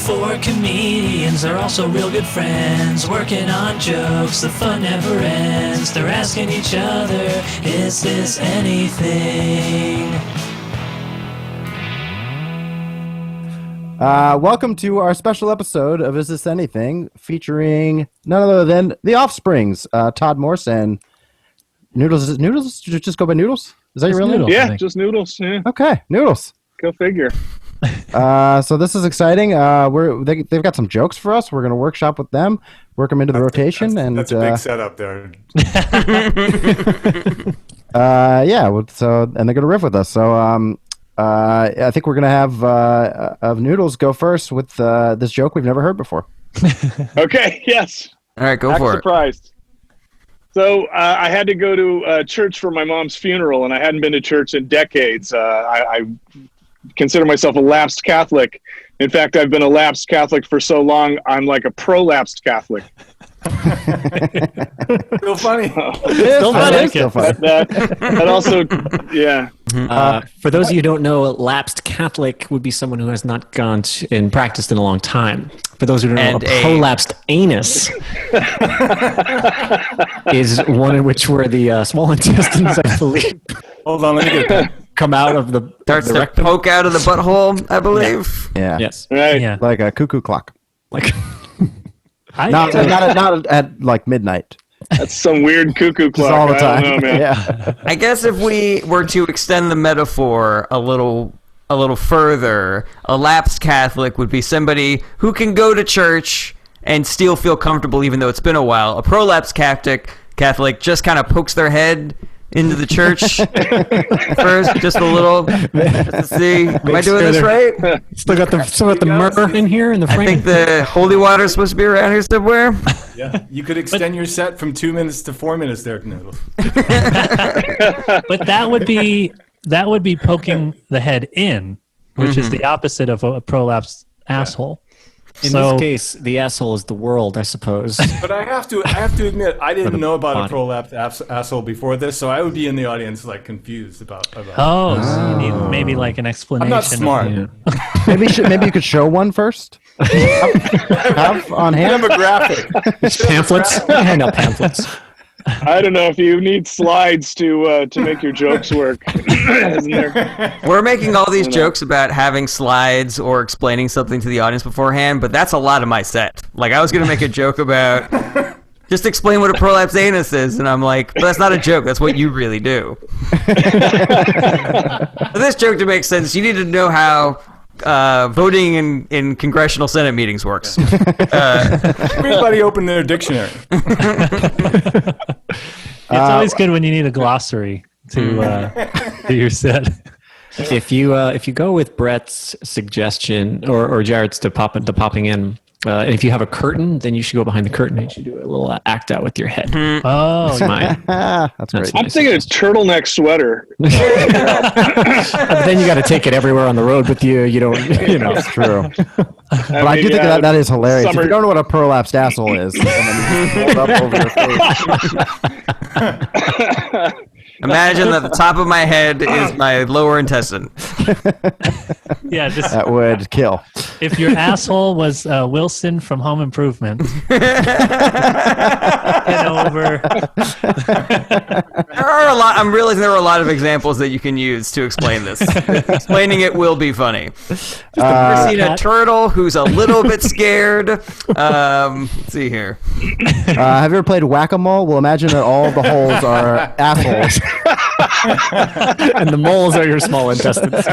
Four comedians are also real good friends, working on jokes, the fun never ends. They're asking each other, is this anything? Welcome to our special episode of Is This Anything, featuring none other than the Offsprings, Todd Morse and Noodles. Is it Noodles? Did you just go by Noodles? Is that your real name? Yeah, just Noodles. Yeah. Okay, Noodles. Go figure. So this is exciting. They've got some jokes for us. We're going to workshop with them, work them into the rotation. That's a big setup there. And they're going to riff with us. So I think we're going to have Noodles go first with this joke we've never heard before. Okay, yes. All right, go for it. Surprised. So I had to go to church for my mom's funeral, and I hadn't been to church in decades. I consider myself a lapsed Catholic. In fact, I've been a lapsed Catholic for so long, I'm like a prolapsed Catholic. Still funny. Still funny. That also, yeah. For those of you who don't know, lapsed Catholic would be someone who has not gone and practiced in a long time. For those who don't know, a prolapsed anus is one in which where the small intestines, I believe, Hold on, let me get that. come out of the Starts to rectum. poke out of the butthole, I believe. Yeah. Yes. Right. Yeah. Like a cuckoo clock. Like. Not at like midnight. That's some weird cuckoo Just clock. all the time. I don't know, man. Yeah. I guess if we were to extend the metaphor a little further, a lapsed Catholic would be somebody who can go to church and still feel comfortable even though it's been a while. A prolapsed Catholic just kind of pokes their head into the church first, just a little, just to see. Am I doing this right? Still got the myrrh in here in the frame. I think the holy water is supposed to be around here somewhere. Yeah, you could extend your set from 2 minutes to 4 minutes there, Noodles. But that would be poking the head in, which is the opposite of a prolapsed asshole. In this case, the asshole is the world, I suppose. But I have to admit, I didn't know about a prolapsed asshole before this, so I would be in the audience like confused about. Oh, so you need maybe like an explanation. I'm not smart. Maybe you could show one first. Have on hand. Demographic. Pamphlets. Hand out pamphlets. I don't know if you need slides to make your jokes work. Isn't there? We're making all these jokes about having slides or explaining something to the audience beforehand, but that's a lot of my set. Like, I was going to make a joke about just explain what a prolapsed anus is, and I'm like, but that's not a joke. That's what you really do. For this joke to make sense, you need to know how voting in congressional Senate meetings works. Everybody open their dictionary. It's always good when you need a glossary to do your set. If you go with Brett's suggestion or Jarret's to popping in, and if you have a curtain, then you should go behind the curtain and you should do a little act out with your head. Oh, That's mine. That's great. I'm thinking a turtleneck sweater. But then you got to take it everywhere on the road with you. You don't. That's true. But I do think that is hilarious. If you don't know what a prolapsed asshole is, and then you hold up over your face. Imagine that the top of my head is my lower intestine. yeah. Just That would kill. if your asshole was Wilson from Home Improvement, get over. There are a lot. I'm realizing there are a lot of examples that you can use to explain this. Explaining it will be funny. I've seen a turtle who's a little bit scared. Let's see here. Have you ever played whack-a-mole? Well, imagine that all the holes are assholes. And the moles are your small intestines.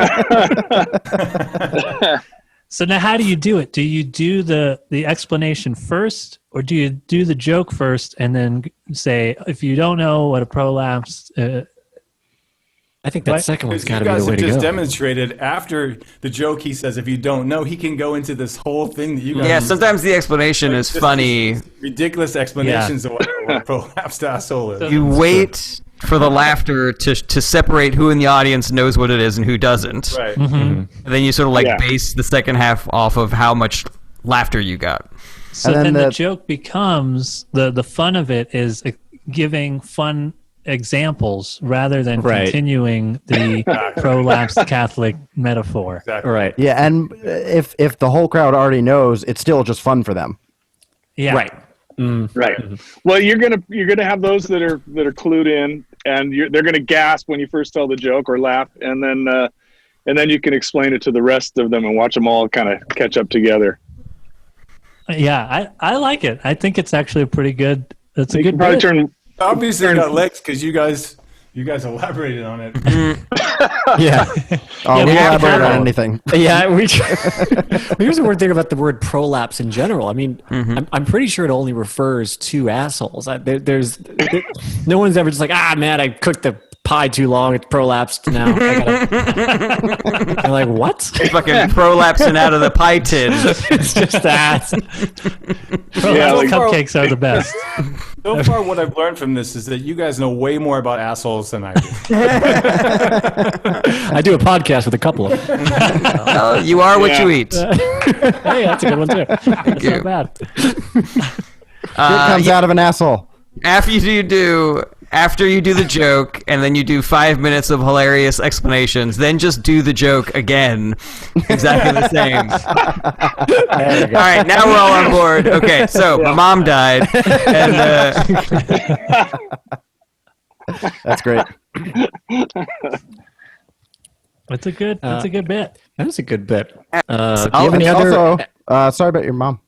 So now, how do you do it? Do you do the explanation first, or do you do the joke first and then say, if you don't know what a prolapse? I think that second one's got to You be guys the way have to just go. demonstrated after the joke. He says, if you don't know, he can go into this whole thing that you guys. Yeah, sometimes the explanation is funny. Ridiculous explanations of what a prolapsed asshole is. You wait for the laughter to separate who in the audience knows what it is and who doesn't. Right. And then you sort of base the second half off of how much laughter you got. So then the joke becomes the fun of it is giving fun examples rather than Right. continuing the prolapsed Catholic metaphor. Exactly. Right. Yeah, and if the whole crowd already knows, it's still just fun for them. Yeah. Right. Right. Well, you're gonna have those that are clued in, and they're gonna gasp when you first tell the joke or laugh, and then you can explain it to the rest of them and watch them all kind of catch up together. Yeah, I like it. I think it's actually a pretty good. It's a You good can probably bit. turn. Obviously, it got legs because you guys elaborated on it. Yeah. Oh, we we have elaborate to- on anything. Yeah, here's the weird thing about the word prolapse in general. I mean, I'm pretty sure it only refers to assholes. No one's ever just like, man, I cooked the pie too long. It's prolapsed now. I'm like, what? Fucking prolapsing out of the pie tin. It's just that. Yeah, like- Cupcakes are the best. So far, what I've learned from this is that you guys know way more about assholes than I do. I do a podcast with a couple of them. Well, you are what Yeah. you eat. Hey, that's a good one too. That's you. not bad. It comes out of an asshole. After you do the joke and then you do 5 minutes of hilarious explanations, then just do the joke again. Exactly the same. All right, now we're all on board. Okay, so my mom died, and That's great. It's a good. It's a good bit. That was a good bit. Do you have any other? Also, sorry about your mom.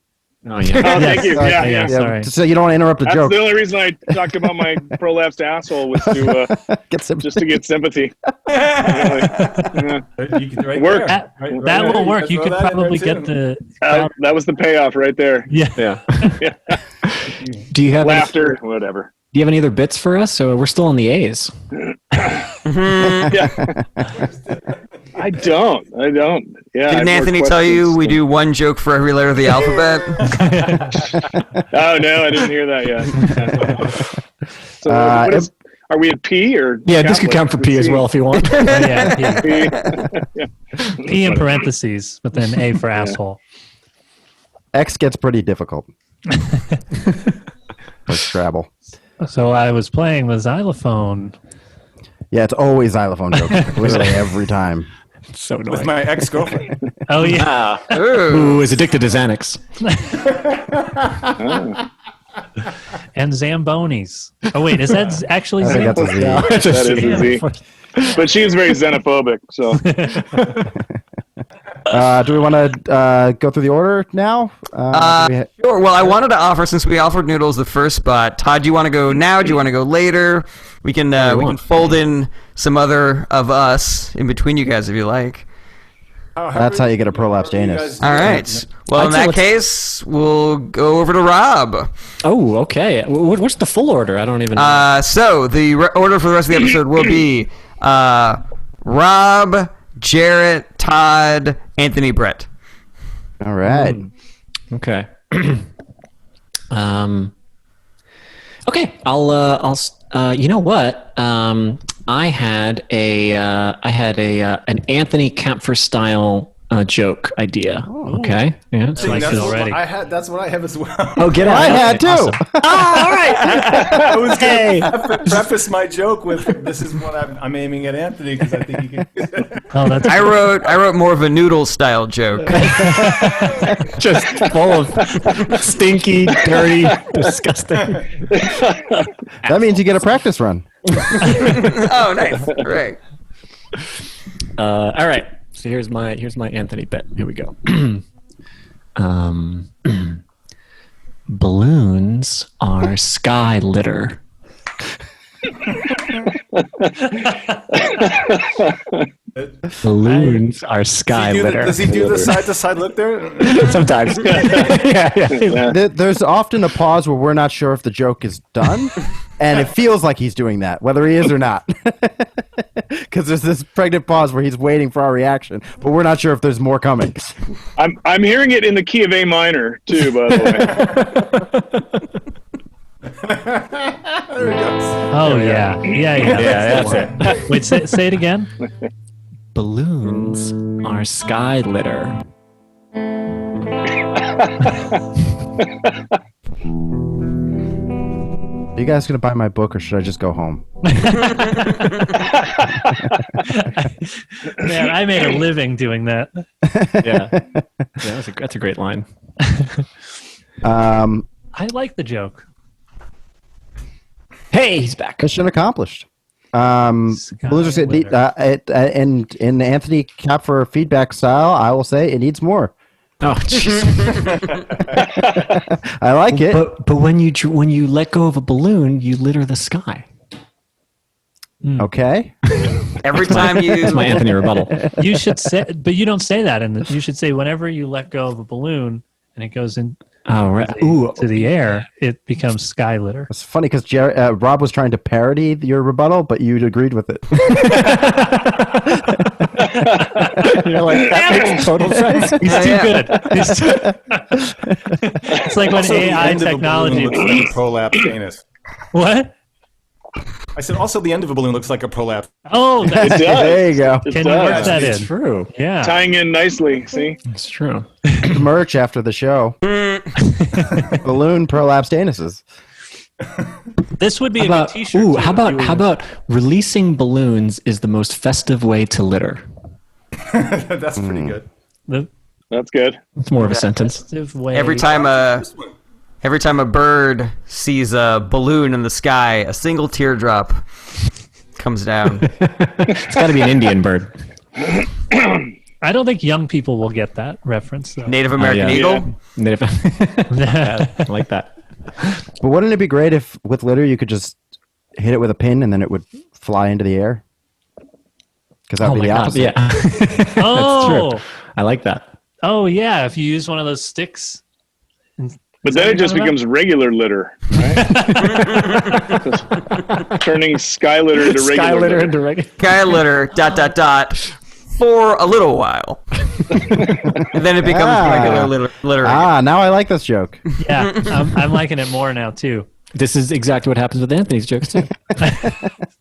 Oh yeah. Oh, thank you. Yeah, Yeah, sorry. So you don't want to interrupt the That's joke. the only reason I talked about my prolapsed asshole was to Get some. just to get sympathy. Yeah. You could, right Work. there. That, Right that there. will work. can You throw could that in probably there, get too. the. That was the payoff right there. Yeah. Yeah. Do you have Laughter, whatever. Do you have any other bits for us? So we're still on the A's. Yeah. I don't. Yeah. I didn't have more Anthony tell you questions. we do one joke for every letter of the alphabet? Oh no, I didn't hear that yet. So are we at P or? Yeah, this could Catholic? count for P as well if you want. Oh, yeah. P. Yeah. P in parentheses, but then A for asshole. X gets pretty difficult. Or Scrabble. So I was playing the xylophone. Yeah, it's always xylophone jokes. Literally every time. So With annoying. my ex-girlfriend. Oh yeah. Ooh. Who is addicted to Xanax? And Zambonis. Oh wait, is that actually I think Zamboni? that's a Z. That's a That C. is a Z. But she's very xenophobic, so Do we want to go through the order now? Sure. Well, I wanted to offer, since we offered Noodles the first spot. Todd, do you want to go now? Do you want to go later? We can fold in some other of us in between you guys if you like. That's how you get a prolapsed anus. All right. Well, in I'd say that let's- case, we'll go over to Rob. Oh, okay. What's the full order? I don't even know. So the order for the rest of the episode will be Rob, Jarret, Todd, Anthony, Brett. All right. Okay. Okay. I'll. You know what? I had an Anthony Kapfer style joke idea. Okay. Yeah. I like it already. That's what I have as well. Oh, get out! I had too. Awesome. All right. I was Hey. going to preface my joke with this is what I'm aiming at Anthony because I think he can. Oh, that's I wrote more of a noodle style joke. Just full of stinky, dirty, disgusting. That means you get a practice run. Oh, nice. Right. All right. So here's my Anthony bit. Here we go. Balloons are sky litter. Balloons are sky litter. Does he do the side to side look there? Sometimes. yeah. There's often a pause where we're not sure if the joke is done, and it feels like he's doing that, whether he is or not. Because there's this pregnant pause where he's waiting for our reaction, but we're not sure if there's more coming. I'm hearing it in the key of A minor too. By the way, There he goes. Oh yeah. Yeah, that's it. Wait, say it again. Balloons are sky litter. Are you guys gonna buy my book, or should I just go home? Man, I made a living doing that. Yeah, that's a great line. I like the joke. Hey, he's back. Mission accomplished. Balloons are saying, in Anthony Kapfer feedback style, I will say it needs more. Oh, jeez. I like it. But when you let go of a balloon, you litter the sky. Okay. Every time you That's my Anthony rebuttal. You should say, but you don't say that. And you should say whenever you let go of a balloon and it goes in Oh, right. Ooh, to the air, it becomes sky litter. It's funny because Rob was trying to parody your rebuttal, but you agreed with it. you're like, that makes total sense. He's too good. It's like when Also, the AI end of a technology. balloon looks like a prolapsed anus. What? I said also the end of a balloon looks like a prolapse. Oh, It that's, does. There you go. It can you does. work that It's in? true. Yeah. Tying in nicely. See. It's true. Merch after the show. Balloon prolapsed anuses. This would be a good T-shirt. Ooh, too, how if you about were- releasing balloons is the most festive way to litter? That's pretty good. the That's good. It's more of a sentence. festive way? every time a bird sees a balloon in the sky, a single teardrop comes down. It's got to be an Indian bird. I don't think young people will get that reference. Though. Native American yeah. eagle. Native- I like that. But wouldn't it be great if with litter you could just hit it with a pin and then it would fly into the air? Because that would be the opposite. Yeah. Oh, True. I like that. oh yeah. If you use one of those sticks. But then it just becomes regular litter, right? Turning sky litter into regular Sky litter litter. into regular. Sky litter ... for a little while. And then it becomes regular litter. Ah, now I like this joke. Yeah, I'm liking it more now too. This is exactly what happens with Anthony's jokes too.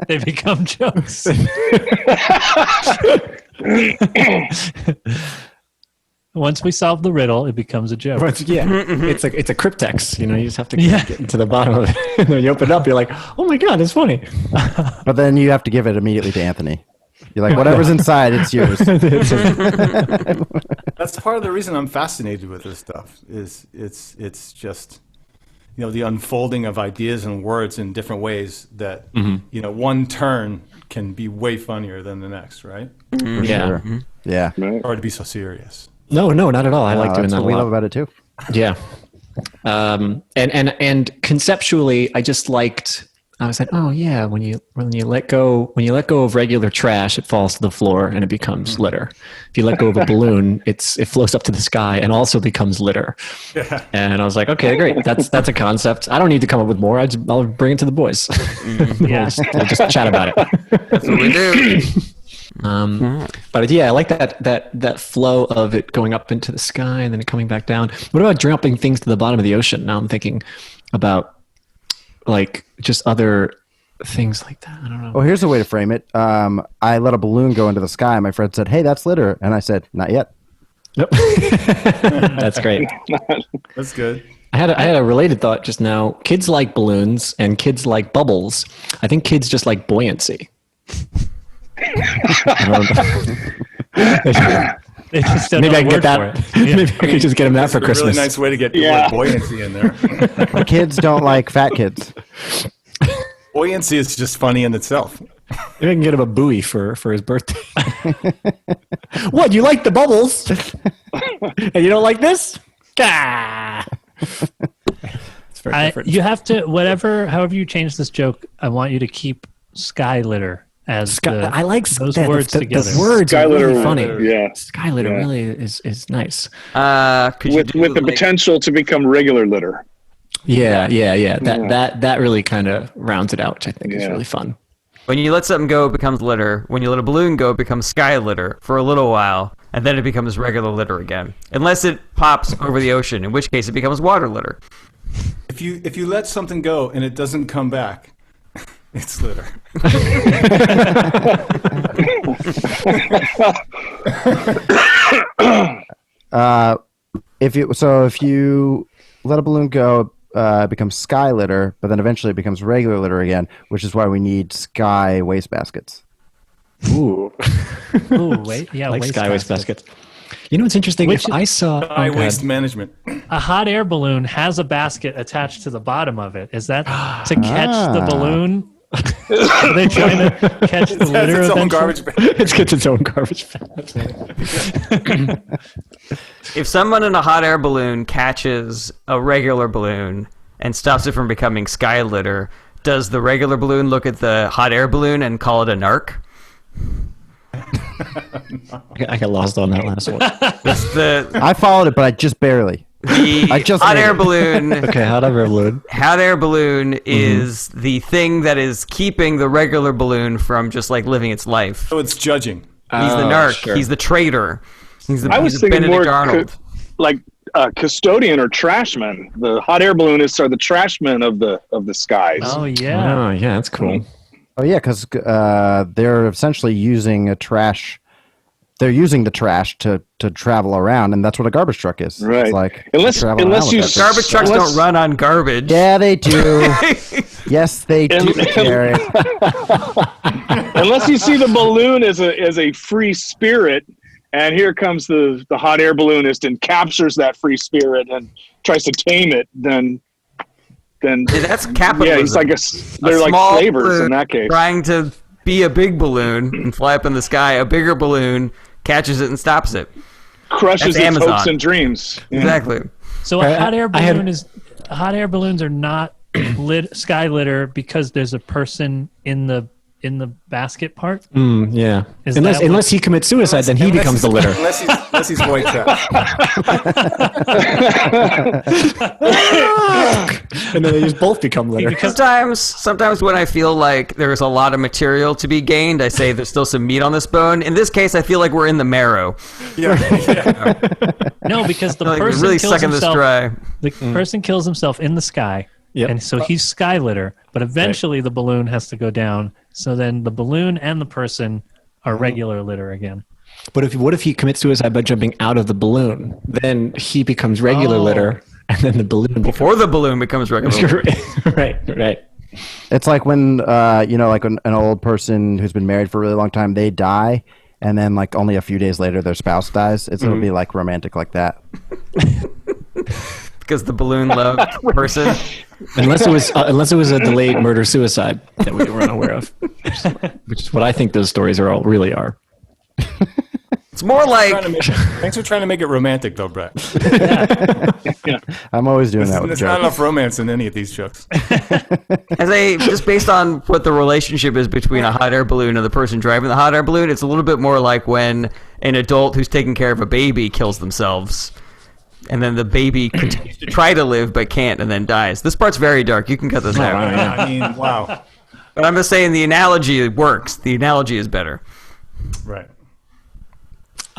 They become jokes. Once we solve the riddle, it becomes a joke. Yeah, it's a cryptex. You know, you just have to Yeah. get into the bottom of it. And when you open it up, you're like, oh my god, it's funny. But then you have to give it immediately to Anthony. You're like, whatever's inside, it's yours. That's part of the reason I'm fascinated with this stuff. Is it's just, you know, the unfolding of ideas and words in different ways that you know, one turn can be way funnier than the next, right? Yeah. Sure. Yeah. Right. Or to be so serious. No, not at all. I like doing That's that a what we lot. love about it too. Yeah. And conceptually, I just liked. I was like, oh yeah, when you let go of regular trash, it falls to the floor and it becomes litter. If you let go of a balloon, it floats up to the sky and also becomes litter. Yeah. And I was like, okay, great. That's a concept. I don't need to come up with more. I'll bring it to the boys. Yeah. we'll just chat about it. That's what we do. But yeah, I like that flow of it going up into the sky and then it coming back down. What about dropping things to the bottom of the ocean? Now I'm thinking about like just other things like that. I don't know. Well, here's a way to frame it. I let a balloon go into the sky. My friend said, "Hey, that's litter," and I said, "Not yet." Yep. That's great. That's good. I had a related thought just now. Kids like balloons and kids like bubbles. I think kids just like buoyancy. They just don't Maybe know I the can get word that. for it. Yeah. Maybe I could just get them that That's for a really Christmas. nice way to get the Yeah. word buoyancy in there. The kids don't like fat kids. Buoyancy is just funny in itself. Maybe I can get him a buoy for his birthday. What? You like the bubbles? And you don't like this? Gah! It's very different. You have to however you change this joke. I want you to keep sky litter as I like those that. words the together. words are really Skylitter, funny. yeah. Skylitter Yeah. really is nice. Could you do With the like- potential to become regular litter. Yeah. That really kind of rounds it out, which I think is Yeah. really fun. When you let something go, it becomes litter. When you let a balloon go, it becomes sky litter for a little while, and then it becomes regular litter again. Unless it pops over the ocean, in which case it becomes water litter. If you let something go and it doesn't come back, it's litter. If you let a balloon go, becomes sky litter, but then eventually it becomes regular litter again, which is why we need sky waste baskets. Ooh. Ooh, wait, yeah, Like sky waste baskets. You know what's interesting? Which- If I saw High waste management. A hot air balloon has a basket attached to the bottom of it. Is that to catch the balloon? Are they trying to catch the It has litter its own eventually? garbage bag. it gets its own garbage bag. If someone in a hot air balloon catches a regular balloon and stops it from becoming sky litter, does the regular balloon look at the hot air balloon and call it a narc? I got lost on that last one. It's the I followed it, but I just barely. I just hot made air it. balloon. Okay, hot air balloon. Hot air balloon is the thing that is keeping the regular balloon from just like living its life. So it's judging. He's the narc. sure. He's the traitor. He's the, I was he's the thinking more Benedict Arnold. like custodian or trashman. The hot air balloonists are the trashmen of the skies. Oh yeah. Oh, yeah, that's cool. Oh yeah, because they're essentially using a trash. They're using the trash to travel around, and that's what a garbage truck is. Right. It's like Unless- travel around unless with you that thing. Garbage trucks Unless- don't run on garbage. Yeah, they do. Yes, they do, And- Jarret. Unless you see the balloon as a free spirit, and here comes the hot air balloonist and captures that free spirit and tries to tame it, then Yeah, that's capitalism. yeah, he's like they're like small slavers balloon in that case. trying to be a big balloon and fly up in the sky. A bigger balloon catches it and stops it. Crushes That's its Amazon. hopes and dreams. Yeah. Exactly. So I- a hot air I had- balloon hot air balloons are not sky litter because there's a person in the basket part. Yeah. Is Unless that what- unless he commits suicide, then he becomes the litter. Unless he's white trash. And then they just both become litter. Sometimes when I feel like there's a lot of material to be gained, I say there's still some meat on this bone. In this case, I feel like we're in the marrow. Yeah. No, because the Like we're person really kills sucking this himself. dry. The person kills himself in the sky, Yep. and so he's sky litter. But eventually, the balloon has to go down. So then the balloon and the person are regular litter again. But what if he commits suicide by jumping out of the balloon? Then he becomes regular litter, and then the balloon Before the balloon becomes regular. right. It's like when like an old person who's been married for a really long time, they die, and then like only a few days later their spouse dies. It'll be like romantic like that. Because the balloon loved person. Unless it was a delayed murder suicide that we were unaware of, which is what I think those stories really are. It's more like Thanks for trying to make it romantic, though, Brett. I'm always doing that with There's not jokes. enough romance in any of these jokes. just based on what the relationship is between a hot air balloon and the person driving the hot air balloon, it's a little bit more like when an adult who's taking care of a baby kills themselves. And then the baby continues to try to live but can't and then dies. This part's very dark. You can cut this out. I mean, wow. But I'm just saying the analogy works. The analogy is better. Right.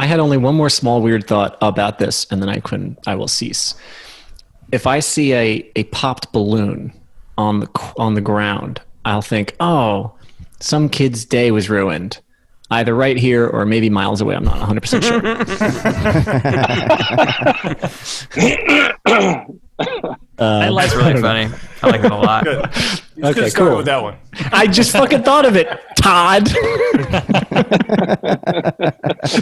I had only one more small weird thought about this, and then I will cease. If I see a popped balloon on the ground, I'll think, oh, some kid's day was ruined. Either right here or maybe miles away. I'm not 100% sure. That's really funny. I like it a lot. Good. You Okay, could have started cool. with that one. I just fucking thought of it, Todd.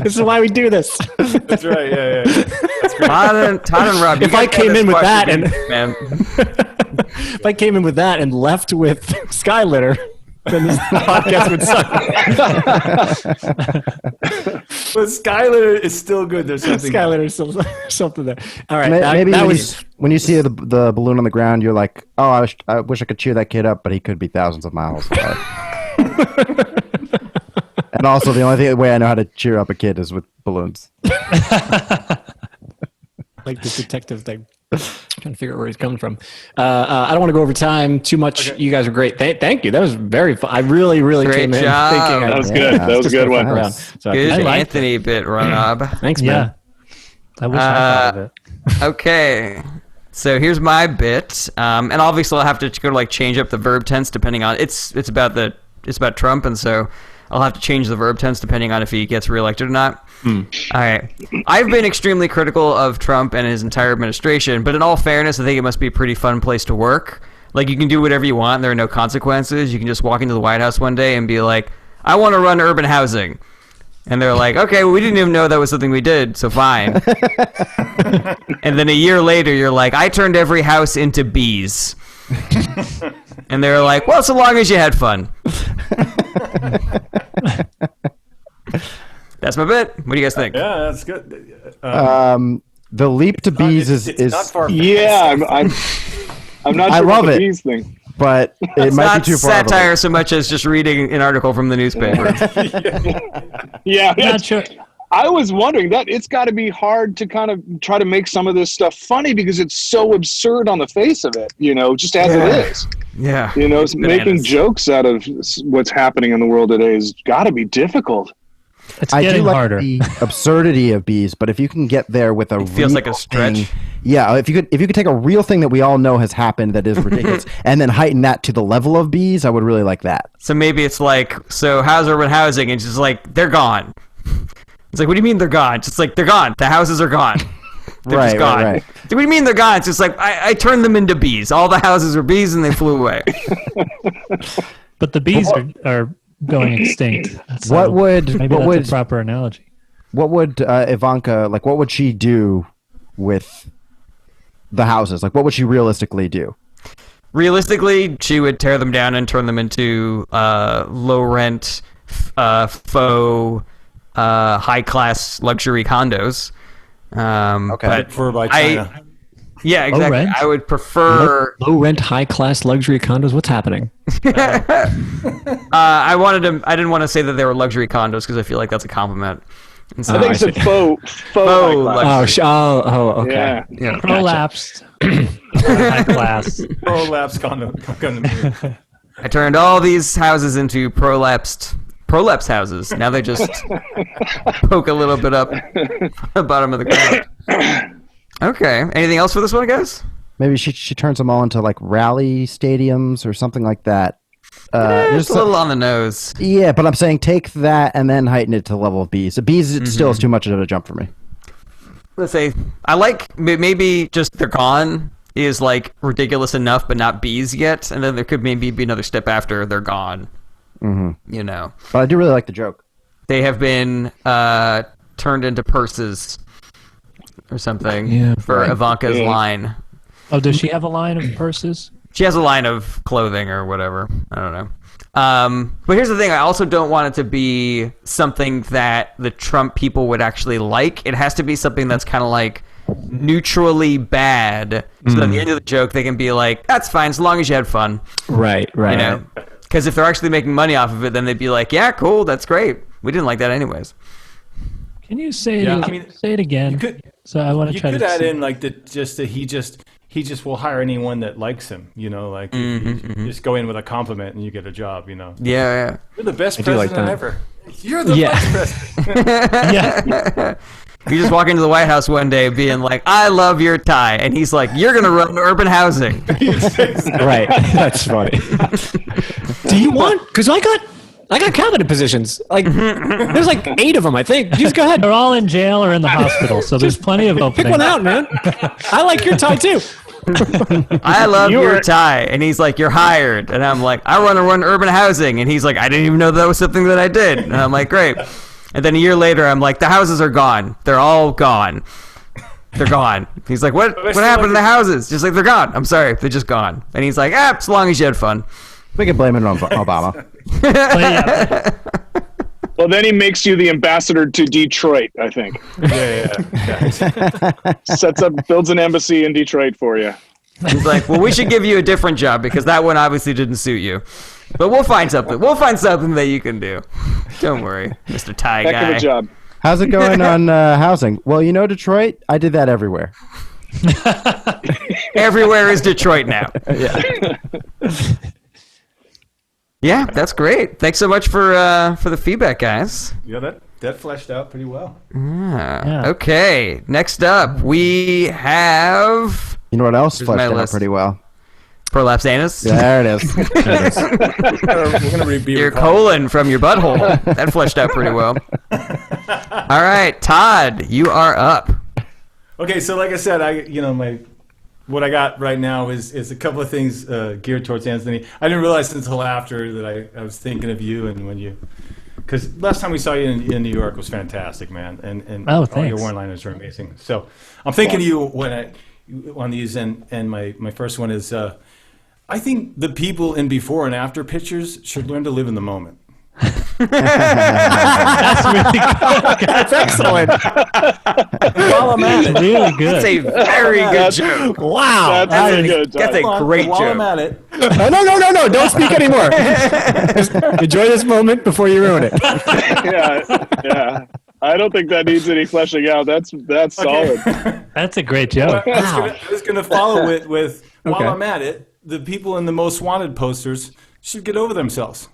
This is why we do this. That's right. Yeah. That's great. Todd and Rob. If I came in with that and man, if I came in with that and left with Skylitter, then this podcast would suck. But Skylar is still good. There's something. Skylitter, something there. All right, Maybe that when, was. when you see the balloon on the ground, you're like, oh, I wish I could cheer that kid up, but he could be thousands of miles away. And also, the only way I know how to cheer up a kid is with balloons. Like the detective thing. Trying to figure out where he's coming from. I don't want to go over time too much. Okay. You guys are great. Thank you. That was very fun. I really Great came in job. thinking That was good. That was a good one. Around. So good I liked Anthony bit, Rob. it. Thanks, Yeah. man. I wish I thought of it. Okay. So here's my bit, and obviously I'll have to go to like change up the verb tense depending on it's about Trump, and so I'll have to change the verb tense depending on if he gets reelected or not. All right. I've been extremely critical of Trump and his entire administration, but in all fairness, I think it must be a pretty fun place to work. Like, you can do whatever you want, and there are no consequences. You can just walk into the White House one day and be like, I want to run urban housing. And they're like, okay, well, we didn't even know that was something we did, so fine. And then a year later, you're like, I turned every house into bees. And they're like, well, so long as you had fun. That's my bit. What do you guys think? Yeah, that's good. The leap to bees it's not far. Yeah, I'm not I sure love about it. the bees thing. but it It's might not be too far. of a satire leap. so much as just reading an article from the newspaper. Yeah, Not sure. I was wondering that it's got to be hard to kind of try to make some of this stuff funny because it's so absurd on the face of it, just as it is. Yeah. Making Bananas. jokes out of what's happening in the world today has got to be difficult. It's I do getting like harder. the absurdity of bees, but if you can get there with a feels like a real stretch. thing- yeah, if you could take a real thing that we all know has happened that is ridiculous and then heighten that to the level of bees, I would really like that. So maybe it's like, so how's urban housing? And it's just like, they're gone. It's like, what do you mean they're gone? It's just like, they're gone. The houses are gone. They're just Right, gone. right. What do you mean they're gone? It's just like, I turned them into bees. All the houses were bees and they flew away. But the bees are going extinct. So What would maybe what that's would a proper analogy. what would Ivanka like? What would she do with the houses? Like, what would she realistically do? Realistically, she would tear them down and turn them into low rent, faux, high class luxury condos. Okay. But For by China. yeah, exactly. rent? I would prefer. Low rent, high class luxury condos. What's happening? I didn't want to say that they were luxury condos because I feel like that's a compliment. And so I think I it's a see. faux Faux high class. luxury. Yeah. Okay. Yeah. Prolapsed. High class. Prolapse condominium. I turned all these houses into prolapse houses. Now they just poke a little bit up the bottom of the ground. Okay. Anything else for this one, guys? Maybe she turns them all into like rally stadiums or something like that. Just a little on the nose. Yeah, but I'm saying take that and then heighten it to the level of bees. The bees it still is too much of a jump for me. Let's say I like maybe just they're gone is like ridiculous enough, but not bees yet, and then there could maybe be another step after they're gone. But I do really like the joke. They have been turned into purses or something Yeah, for right. Ivanka's Yeah. line. Oh, does she have a line of purses? She has a line of clothing or whatever. I don't know. But here's the thing. I also don't want it to be something that the Trump people would actually like. It has to be something that's kind of like neutrally bad. So at the end of the joke, they can be like, that's fine as long as you had fun. Right. Right. You know? Because if they're actually making money off of it, then they'd be like, yeah, cool, that's great. We didn't like that anyways. Can you say it? Yeah, again? I mean, Say it again. you could- So I want to You try could to add see. in like that he just will hire anyone that likes him, like you just go in with a compliment and you get a job, Yeah, You're the best do like president that. ever. You're the Yeah. best president. Yeah. You just walk into the White House one day being like, I love your tie. And he's like, you're going to run urban housing. Right. That's funny. Do you want? Because I got cabinet positions. Like there's like 8 of them. I think. Just go ahead. They're all in jail or in the hospital, so there's plenty of openings. Pick one out, man. I like your tie too. I love You your were- tie. And he's like, you're hired. And I'm like, I want to run urban housing. And he's like, I didn't even know that was something that I did. And I'm like, great. And then a year later, I'm like, the houses are gone. They're all gone. They're gone. He's like, what still happened to like the houses? Just like, they're gone. I'm sorry. They're just gone. And he's like, as long as you had fun. We can blame it on Obama. But yeah, Well, then he makes you the ambassador to Detroit, I think. Yeah. Builds an embassy in Detroit for you. He's like, well, we should give you a different job because that one obviously didn't suit you. But we'll find something. We'll find something that you can do. Don't worry, Mr. Tie Heck Guy. of a job. How's it going on housing? Well, Detroit, I did that everywhere. Everywhere is Detroit now. Yeah, that's great. Thanks so much for the feedback, guys. Yeah, that fleshed out pretty well. Yeah. Okay, next up we have. You know what else Here's fleshed my out list. pretty well? Prolapse anus. There it is. We're gonna be Your colon from your butthole. That fleshed out pretty well. All right, Todd, you are up. Okay, so like I said, what I got right now is a couple of things geared towards Anthony. I didn't realize until after that I was thinking of you, and when you, because last time we saw you in New York was fantastic, man, and all your one-liners are amazing. So I'm thinking of you on these, and my first one is, I think the people in before and after pictures should learn to live in the moment. That's really good. That's excellent. While I'm at it, Really good. That's a very good joke. Wow. That's really good. That's a great while joke. I'm at it, No. Don't speak anymore. Just enjoy this moment before you ruin it. Yeah. I don't think that needs any fleshing out. That's solid. That's a great joke. Wow. I was gonna follow with while Okay. I'm at it, the people in the most wanted posters should get over themselves.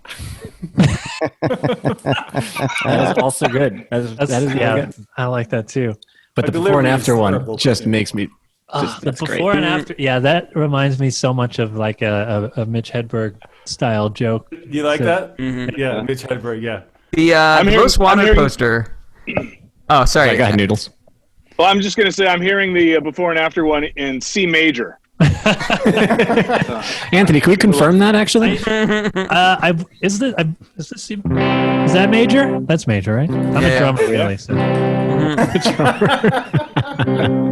That is also good. That is really good. I like that too. But My the before and delivery is after one terrible, just but- makes me. The That's before great. and after, that reminds me so much of like a Mitch Hedberg style joke. You like So- that? Yeah, Mitch Hedberg. Yeah. The most wanted hearing- poster. Oh, sorry. Go ahead, Noodles. Well, I'm just going to say I'm hearing the before and after one in C major. Anthony, can we confirm that actually? Is that major? That's major, right? I'm a Yeah. drummer, really. So.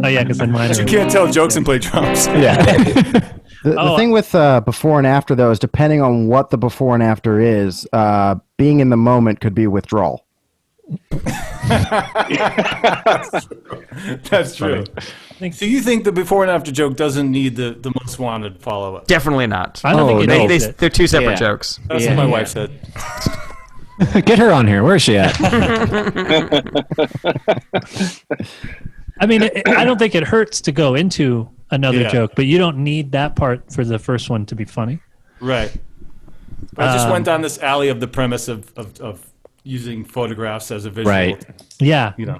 Oh yeah, because then mine. You can't tell jokes and play drums. Yeah. The thing with before and after, though, is depending on what the before and after is, being in the moment could be withdrawal. That's true. So you think the before and after joke doesn't need the most wanted follow-up? Definitely not. I don't think it no. needs it. They're two separate Yeah. jokes. That's Yeah, what my yeah. wife said. Get her on here. Where is she at? I mean, I don't think it hurts to go into another Yeah. joke, but you don't need that part for the first one to be funny. Right. I just went down this alley of the premise of using photographs as a visual. Right. Yeah. You know.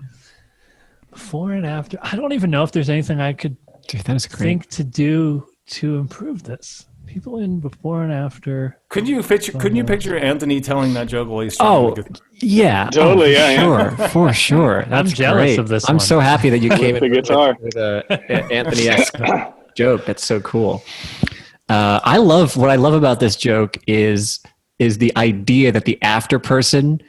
Before and after. I don't even know if there's anything I could Dude, that is great. think to do to improve this. People in before and after. Couldn't you picture Anthony telling that joke while he's trying Oh, to make it? yeah. Totally, For sure. That's jealous great. of this I'm one. so happy that you came the in guitar. with Anthony-esque joke. That's so cool. What I love about this joke is the idea that the after person,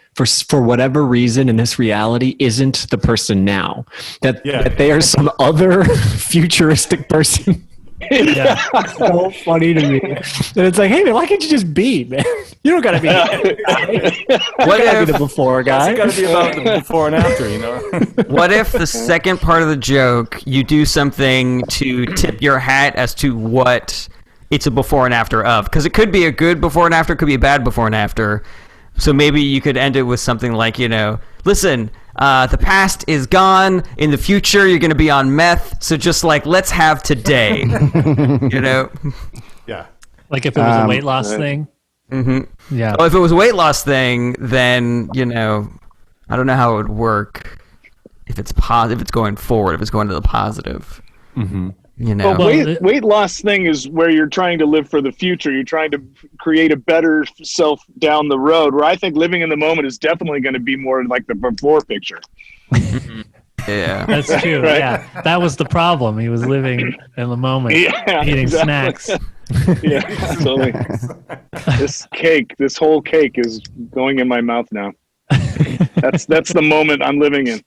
for whatever reason in this reality, isn't the person now. That they are some other futuristic person. Yeah. So funny to me. And it's like, hey man, why can't you just be, man? You don't gotta be. What You gotta be if the before guy. It's got to be about the before and after, you know? what if the second part of the joke you do something to tip your hat as to what it's a before and after of? Because it could be a good before and after, it could be a bad before and after. So maybe you could end it with something like, listen, the past is gone. In the future, you're going to be on meth. So just like, let's have today, Yeah. Like if it was a weight loss thing. Mm-hmm. Yeah. Well, if it was a weight loss thing, then, I don't know how it would work if it's positive, if it's going forward, if it's going to the positive. Mm-hmm. But weight loss thing is where you're trying to live for the future. You're trying to create a better self down the road, where I think living in the moment is definitely going to be more like the before picture. Yeah. That's true. Right. Yeah. That was the problem. He was living in the moment, Yeah, eating exactly. snacks. Yeah, totally. This whole cake is going in my mouth now. That's the moment I'm living in.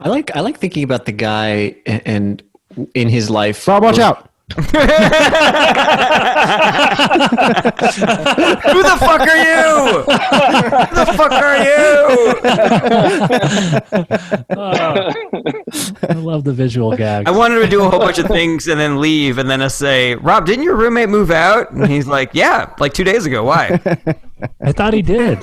I like thinking about the guy and in his life. Rob, watch out! Who the fuck are you? Who the fuck are you? I love the visual gags. I wanted to do a whole bunch of things and then leave and then I say, Rob, didn't your roommate move out? And he's like, yeah, like 2 days ago. Why? I thought he did.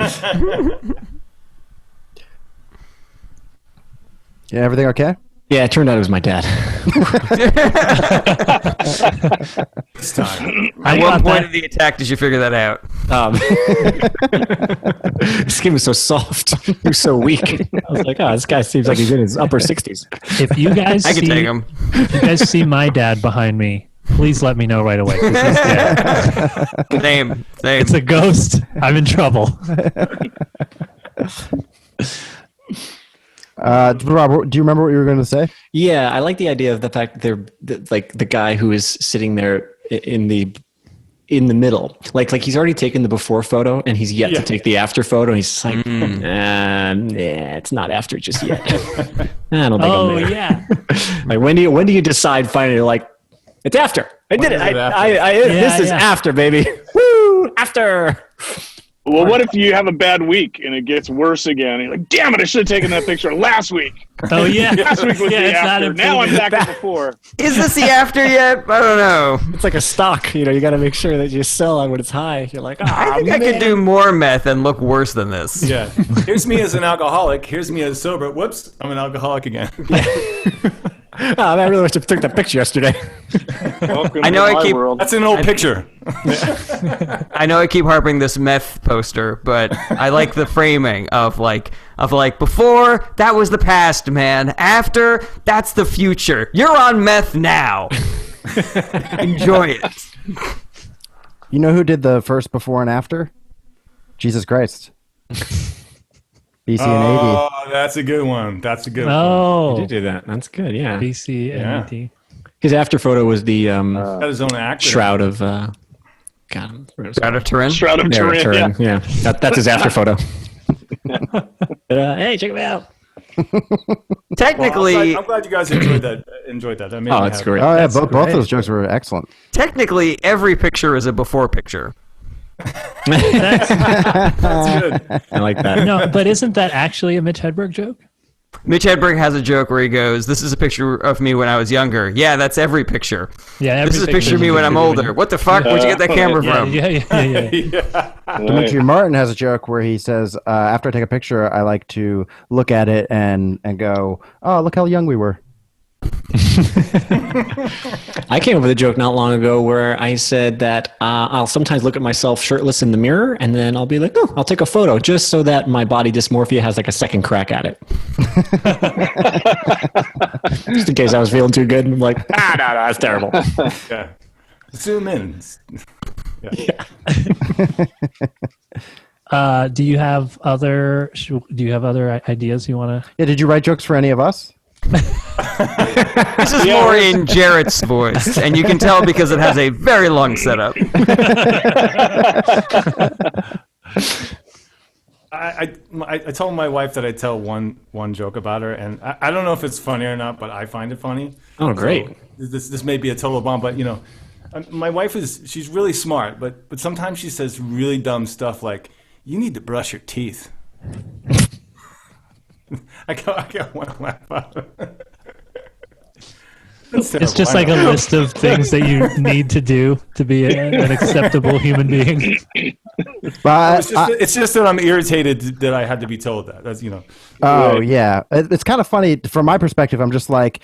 Yeah, everything okay? Yeah, it turned out it was my dad. This time. At what point of the attack did you figure that out? This skin was so soft. He was so weak. I was like, oh, this guy seems like he's in his upper 60s. If you guys I can see, take him. if you guys see my dad behind me, please let me know right away. 'Cause he's dead. Same. It's a ghost. I'm in trouble. Robert, do you remember what you were going to say? Yeah, I like the idea of the fact that they're like the guy who is sitting there in the middle, like he's already taken the before photo and he's yet to take the after photo. And he's just like, yeah, it's not after just yet. I don't think I'm there. Yeah. Like when do you decide finally? Like, it's after. I did it. This is after, baby. Woo! After. Well, what if you have a bad week and it gets worse again? And you're like, damn it, I should have taken that picture last week. Oh, yeah. Last week was the it's not after. Now I'm back at before. Is this the after yet? I don't know. It's like a stock. You got to make sure that you sell on when it's high. You're like, I think I could do more meth and look worse than this. Yeah. Here's me as an alcoholic. Here's me as sober. Whoops, I'm an alcoholic again. man, I really wish I took that picture yesterday. Welcome I know to I my keep- world. That's an old picture. I know I keep harping this meth poster, but I like the framing of like before that was the past, man. After that's the future. You're on meth now. Enjoy it. You know who did the first before and after? Jesus Christ. BC and Oh, that's a good one. That's a good one. Oh. You did do that. That's good. Yeah. BC and ET. His after photo was the Got his own actor. shroud of God. Got a Turin? Shroud of Yeah, Turin. Yeah. That's his after photo. Hey, check me out. Technically, I'm glad you guys enjoyed that. That made me that's happy. great. Oh, yeah, both those jokes were excellent. technically, every picture is a before picture. That's good. I like that. No, but isn't that actually a Mitch Hedberg joke? Mitch Hedberg has a joke where he goes, "This is a picture of me when I was younger." Yeah, that's every picture. Yeah, every This is a picture of me when I'm older. What the fuck? Where'd you get that camera from? Yeah. Demetri Martin has a joke where he says, after I take a picture, I like to look at it and go, oh, look how young we were. I came up with a joke not long ago where I said that I'll sometimes look at myself shirtless in the mirror and then I'll be like, oh, I'll take a photo just so that my body dysmorphia has like a second crack at it. Just in case I was feeling too good. And I'm like, no, that's terrible. Yeah. Zoom in. Do you have other ideas you want to? Yeah, did you write jokes for any of us? This is more in Jarret's voice, and you can tell because it has a very long setup. I told my wife that I'd tell one joke about her, and I don't know if it's funny or not, but I find it funny. Oh, great. So this may be a total bomb, but my wife she's really smart, but sometimes she says really dumb stuff like, "You need to brush your teeth." I can't want to laugh out of it. It's just like a list of things that you need to do to be an acceptable human being. But It's just that I'm irritated that I had to be told that. That's Oh yeah, it's kind of funny from my perspective. I'm just like,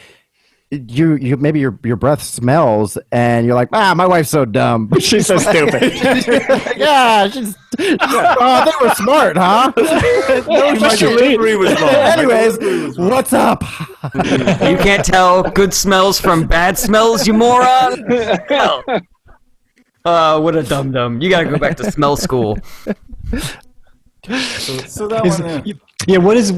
you maybe your breath smells, and you're like, my wife's so dumb. She's so stupid. Yeah, oh, they were smart, huh? my delivery was wrong. Anyways, what's up? You can't tell good smells from bad smells, you moron. Hell. What a dum-dum. You gotta go back to smell school. So that one. Yeah, what is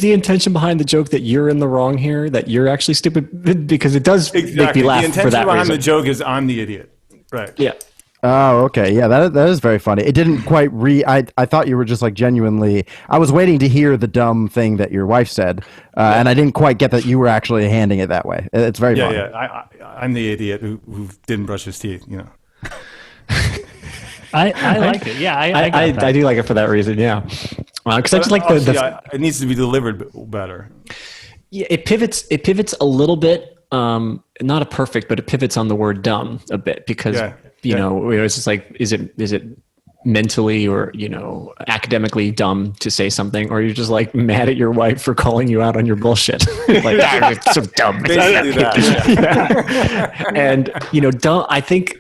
the intention behind the joke that you're in the wrong here, that you're actually stupid? Because it does make me laugh The intention for that behind reason. the joke is I'm the idiot. Right. Yeah. Oh, okay. Yeah, that is very funny. It didn't quite I thought you were just like genuinely. I was waiting to hear the dumb thing that your wife said, and I didn't quite get that you were actually handing it that way. It's very funny. Yeah. I'm the idiot who didn't brush his teeth. I like it. Yeah, I do like it for that reason. Yeah, because I just like it needs to be delivered better. Yeah, it pivots a little bit. Not a perfect, but it pivots on the word dumb a bit because it's just like, is it mentally or academically dumb to say something, or you're just like mad at your wife for calling you out on your bullshit. Like, it's so dumb. Basically that. Yeah. And dumb. I think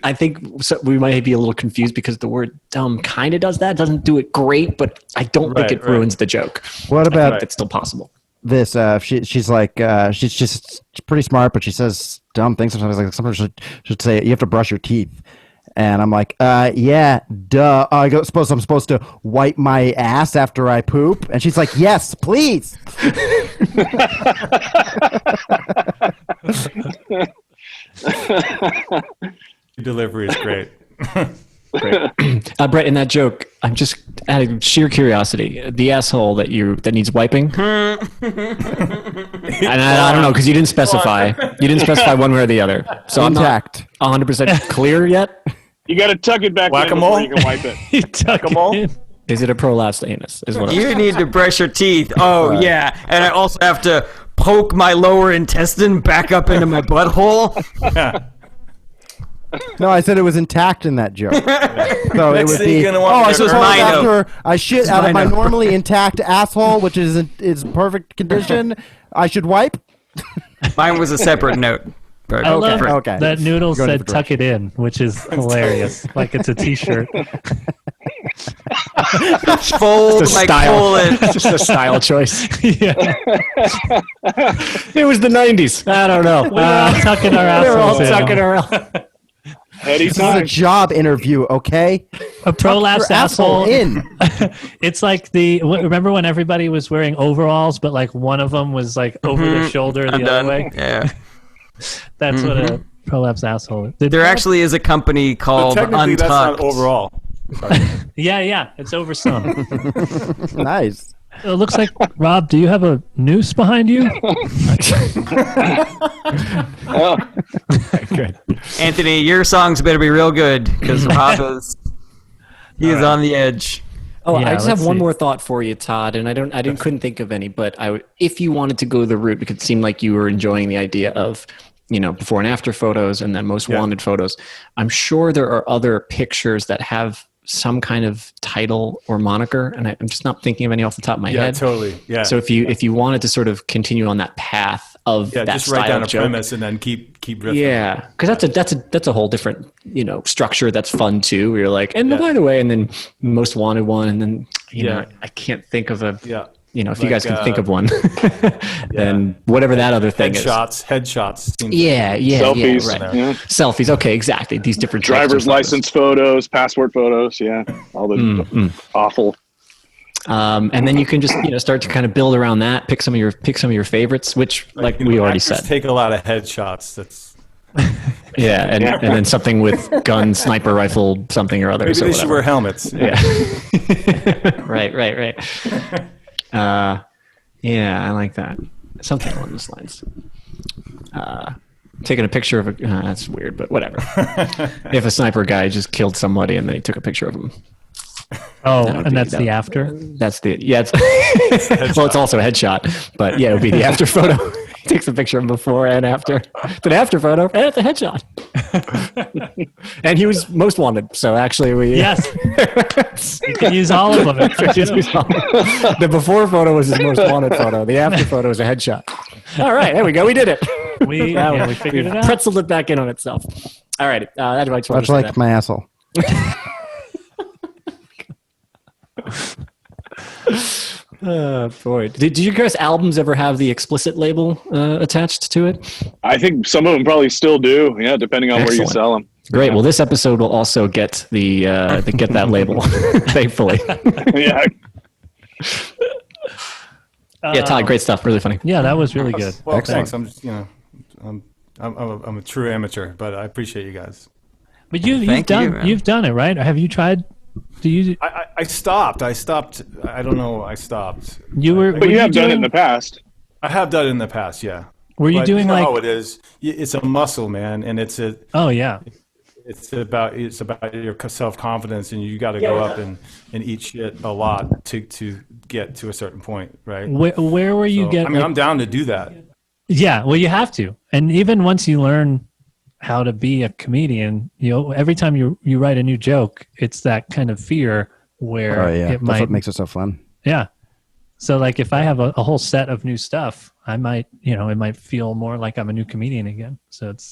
so we might be a little confused because the word dumb kind of does that. It doesn't do it great, but I don't think it ruins the joke. What about it's still possible. this. She's like she's just pretty smart, but she says dumb things sometimes. Like sometimes should say you have to brush your teeth, and I'm like, yeah, duh. I suppose I'm supposed to wipe my ass after I poop, and she's like, yes, please. Your delivery is great. Great. Brett, in that joke, I'm just out of sheer curiosity, the asshole that needs wiping. And I don't know because you didn't specify. You didn't specify one way or the other. So Intact. I'm not 100% clear yet. You got to tuck it back in before you can wipe it. You tuck it in. Is it a prolapsed anus? Is what You need to brush your teeth. Oh, yeah. And I also have to poke my lower intestine back up into my butthole. No, I said it was intact in that joke. So it would be. I This was suppose my after I shit out of my note. normally intact asshole, which is perfect condition, I should wipe. Mine was a separate note. I love Okay. that Noodle Going said different tuck it in, which is hilarious. Like it's a t-shirt. Fold It's a my style. colon. Just a style choice. Yeah. It was the 90s. I don't know. We're all tucking our They're all assholes in. tucking around. Heady This is a time. job interview, okay? A prolapsed Your asshole asshole. in. It's like remember when everybody was wearing overalls, but like one of them was like over their shoulder the Undone. other way? Yeah. That's what a prolapsed asshole is. There actually is a company But called technically, that's not Untucked. overall. Sorry. Yeah, it's over some. Nice. It looks like, Rob, do you have a noose behind you? Oh, Good. Anthony, your songs better be real good because Rob is he is on the edge. Oh, Yeah, I just let's have one see. more thought for you, Todd, and couldn't think of any, but if you wanted to go the route, because it seemed like you were enjoying the idea of, before and after photos and then most wanted photos. I'm sure there are other pictures that have some kind of title or moniker, and I'm just not thinking of any off the top of my Yeah, head. totally. Yeah. So if you wanted to sort of continue on that path of yeah, that just style write down of a joke, premise and then keep riffing. yeah, because that's a whole different structure that's fun too. Where you're like, and by the way, and then most wanted one, and then I can't think of a Yeah. if you guys Like, can think of one, then whatever that other thing is. Headshots. seems Yeah, selfies. right. Yeah. Selfies. Okay, exactly. These different types of Driver's photos. license photos, passport photos. Yeah. All the awful. And then you can just start to kind of build around that. Pick some of your favorites, which like we already actors said. take a lot of headshots. That's Yeah, and then something with gun, sniper rifle, something or other. maybe so they should whatever. wear helmets. Yeah. right. Yeah, I like that. Something along those lines. Taking a picture of that's weird, but whatever. If a sniper guy just killed somebody and then he took a picture of him. Oh, That would and be- that's that- the after? That's the, yeah, it's, well, it's also a headshot, but yeah, it would be the after photo. He takes a picture of him before and after. It's an after photo and it's a headshot. And he was most wanted, so actually we... Yes. You can use all of them. The before photo was his most wanted photo. The after photo is a headshot. All right, there we go. We did it. We figured it out. Pretzeled it back in on itself. All right, I just wanted Much to say like that. my asshole. Boy, did you guys' albums ever have the explicit label attached to it? I think some of them probably still do. Yeah, depending on where you Excellent. sell them. Great. Well, this episode will also get the get that label, thankfully. Yeah. Yeah, Todd, great stuff. Really funny. Yeah, that was really good. Well, Excellent. thanks. I'm just I'm a true amateur, but I appreciate you guys. But you've Thank you, done man. you've done it, right? Have you tried? Do you I stopped. I don't know. I stopped. you were? But were you have done it in doing- the past. I have done it in the past. Yeah. Were you But doing know like? how it is? It's a muscle, man, and it's Oh yeah. about your self confidence, and you got to go up and eat shit a lot to get to a certain point, right? Where were you So, getting? I mean, I'm down to do that. Yeah, well, you have to, and even once you learn how to be a comedian, every time you write a new joke, it's that kind of fear where Oh yeah, it that's might. what makes it so fun. Yeah. So like, if I have a whole set of new stuff, I might, it might feel more like I'm a new comedian again. So it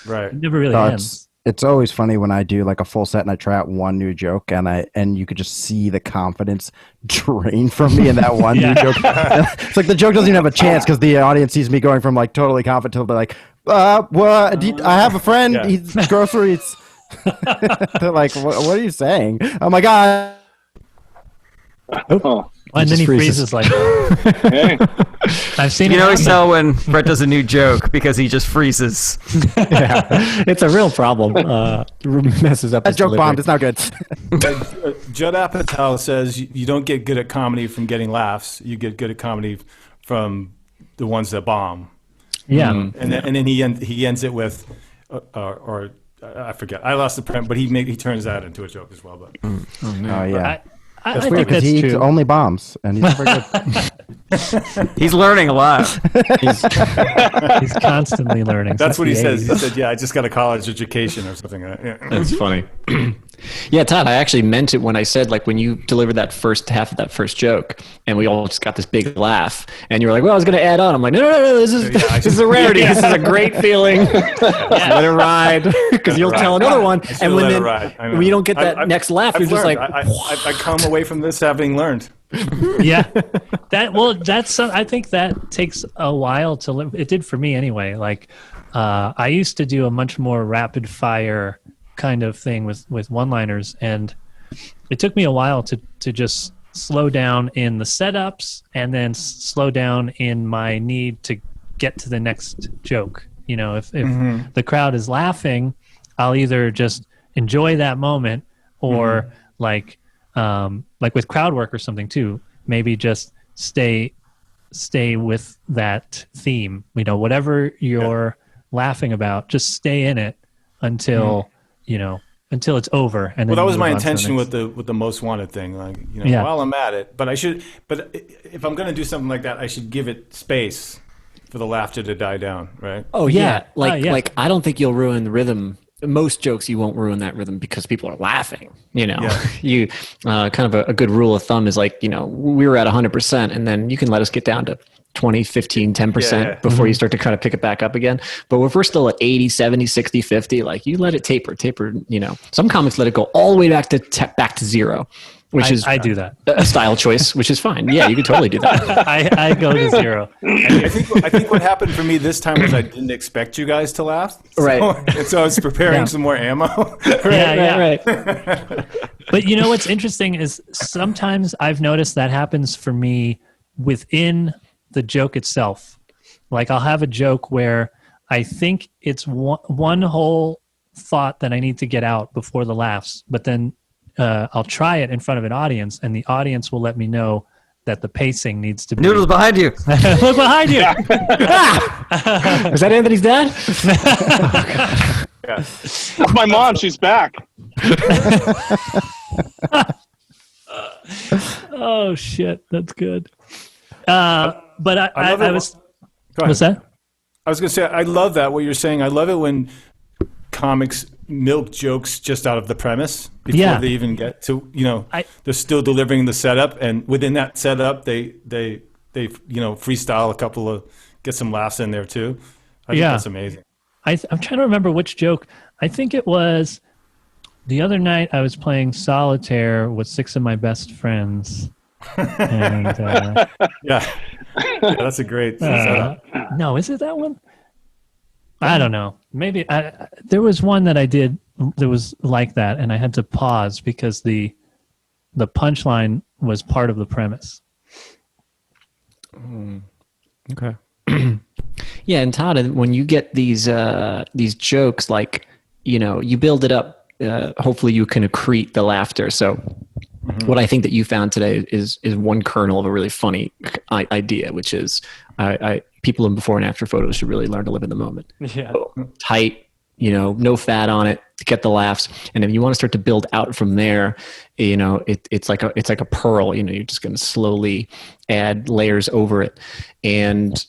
Right. never really No, ends. It's always funny when I do like a full set and I try out one new joke and you could just see the confidence drain from me in that one new joke. It's like the joke doesn't even have a chance because the audience sees me going from like totally confident to like, I have a friend. Yeah. He's groceries. They're like, what are you saying? Oh my god! Oh. And then he freezes like, Hey. I've seen You it can always happen. tell when Brett does a new joke because he just freezes. It's a real problem. Messes up. That his joke delivery. bombed. It's not good. Judd Apatow says you don't get good at comedy from getting laughs. You get good at comedy from the ones that bomb. Yeah. And then he ends it with, or I forget. I lost the print, but he turns that into a joke as well. But Oh yeah. I That's weird think because that's he eats true. only bombs and he's never good. He's learning a lot. He's constantly learning. that's what he the says. He 80s. said, "Yeah, I just got a college education or something." Like that. Yeah. That's funny. Yeah, Todd, I actually meant it when I said, like, when you delivered that first half of that first joke and we all just got this big laugh and you were like, well, I was going to add on. I'm like, no, this is a rarity. This is a great feeling. Let it ride because you'll tell another one. I should And let when it ride. I know. when you don't get that next laugh, I've you're just learned. like, I come away from this having learned. Yeah, I think that takes a while to live. It did for me anyway. Like, I used to do a much more rapid fire kind of thing with one-liners, and it took me a while to just slow down in the setups and then slow down in my need to get to the next joke. You know, if the crowd is laughing, I'll either just enjoy that moment or like with crowd work or something too, maybe just stay with that theme. You know, whatever you're laughing about, just stay in it until until it's over. And then Well, that you was move my on to the intention next. with the most wanted thing. Like, Yeah. while I'm at it, but if I'm going to do something like that, I should give it space for the laughter to die down, right? oh, yeah. Yeah. Like I don't think you'll ruin the rhythm. Most jokes, you won't ruin that rhythm because people are laughing. You know, Yeah. you kind of a good rule of thumb is like, we were at 100% and then you can let us get down to 20, 15, 10% Yeah. before you start to kind of pick it back up again. But if we're still at 80, 70, 60, 50, like you let it taper, some comics let it go all the way back to zero, which is I do that. a style choice, which is fine. Yeah, you could totally do that. I go to zero. I think what happened for me this time was I didn't expect you guys to laugh. Right. And so I was preparing some more ammo. Yeah. Right. But you know what's interesting is sometimes I've noticed that happens for me within the joke itself. Like I'll have a joke where I think it's one whole thought that I need to get out before the laughs, but then I'll try it in front of an audience and the audience will let me know that the pacing needs to be... Noodles behind you. Look behind you! Is that Anthony's dad? That's my mom. She's back. Oh, shit. That's good. But I love I it. was... Go ahead. What's that? I was going to say, I love that, what you're saying. I love it when comics milk jokes just out of the premise before they even get to, they're still delivering the setup. And within that setup, they freestyle get some laughs in there too. I think that's amazing. I'm trying to remember which joke. I think it was the other night I was playing solitaire with 6 of my best friends. And Yeah, that's a great setup. no, is it that one? I don't know. Maybe there was one that I did that was like that, and I had to pause because the punchline was part of the premise. Okay. Yeah, and Todd, when you get these jokes, like you build it up. Hopefully, you can accrete the laughter. So, what I think that you found today is one kernel of a really funny idea, which is people in before and after photos should really learn to live in the moment. Yeah. Tight, no fat on it to get the laughs. And if you want to start to build out from there, it's like a pearl. You're just going to slowly add layers over it, and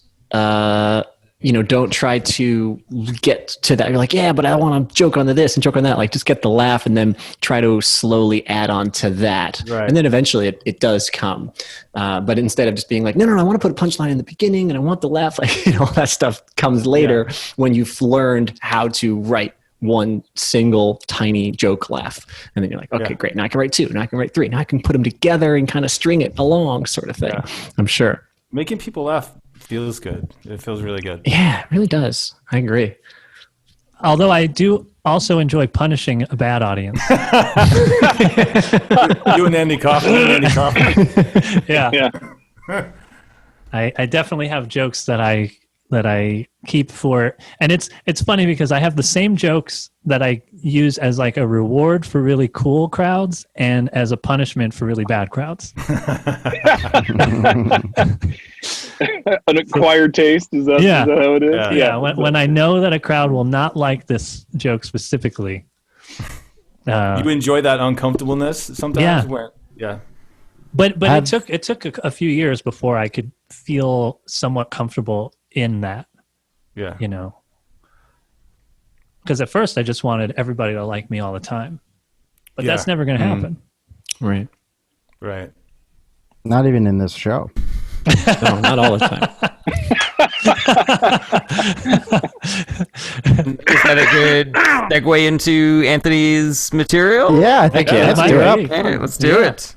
don't try to get to that. You're like, yeah, but I want to joke on this and joke on that. Like, just get the laugh and then try to slowly add on to that. Right. And then eventually it does come. But instead of just being like, no, I want to put a punchline in the beginning and I want the laugh, all that stuff comes later when you've learned how to write one single tiny joke laugh. And then you're like, okay, great. Now I can write 2. Now I can write 3. Now I can put them together and kind of string it along sort of thing. Yeah. I'm sure. Making people laugh feels good. It feels really good. Yeah, it really does. I agree. Although I do also enjoy punishing a bad audience. You and Andy Kaufman. Yeah. I definitely have jokes that I keep for, and it's funny because I have the same jokes that I use as like a reward for really cool crowds and as a punishment for really bad crowds. An acquired taste, is that how it is? Yeah. When I know that a crowd will not like this joke specifically. You enjoy that uncomfortableness sometimes? Yeah. But it took a few years before I could feel somewhat comfortable in that. Yeah. You know. Because at first I just wanted everybody to like me all the time. But that's never going to happen. Right. Right. Not even in this show. No, not all the time. Is that a good segue into Anthony's material? Yeah, I think let's do it. Okay, let's do it.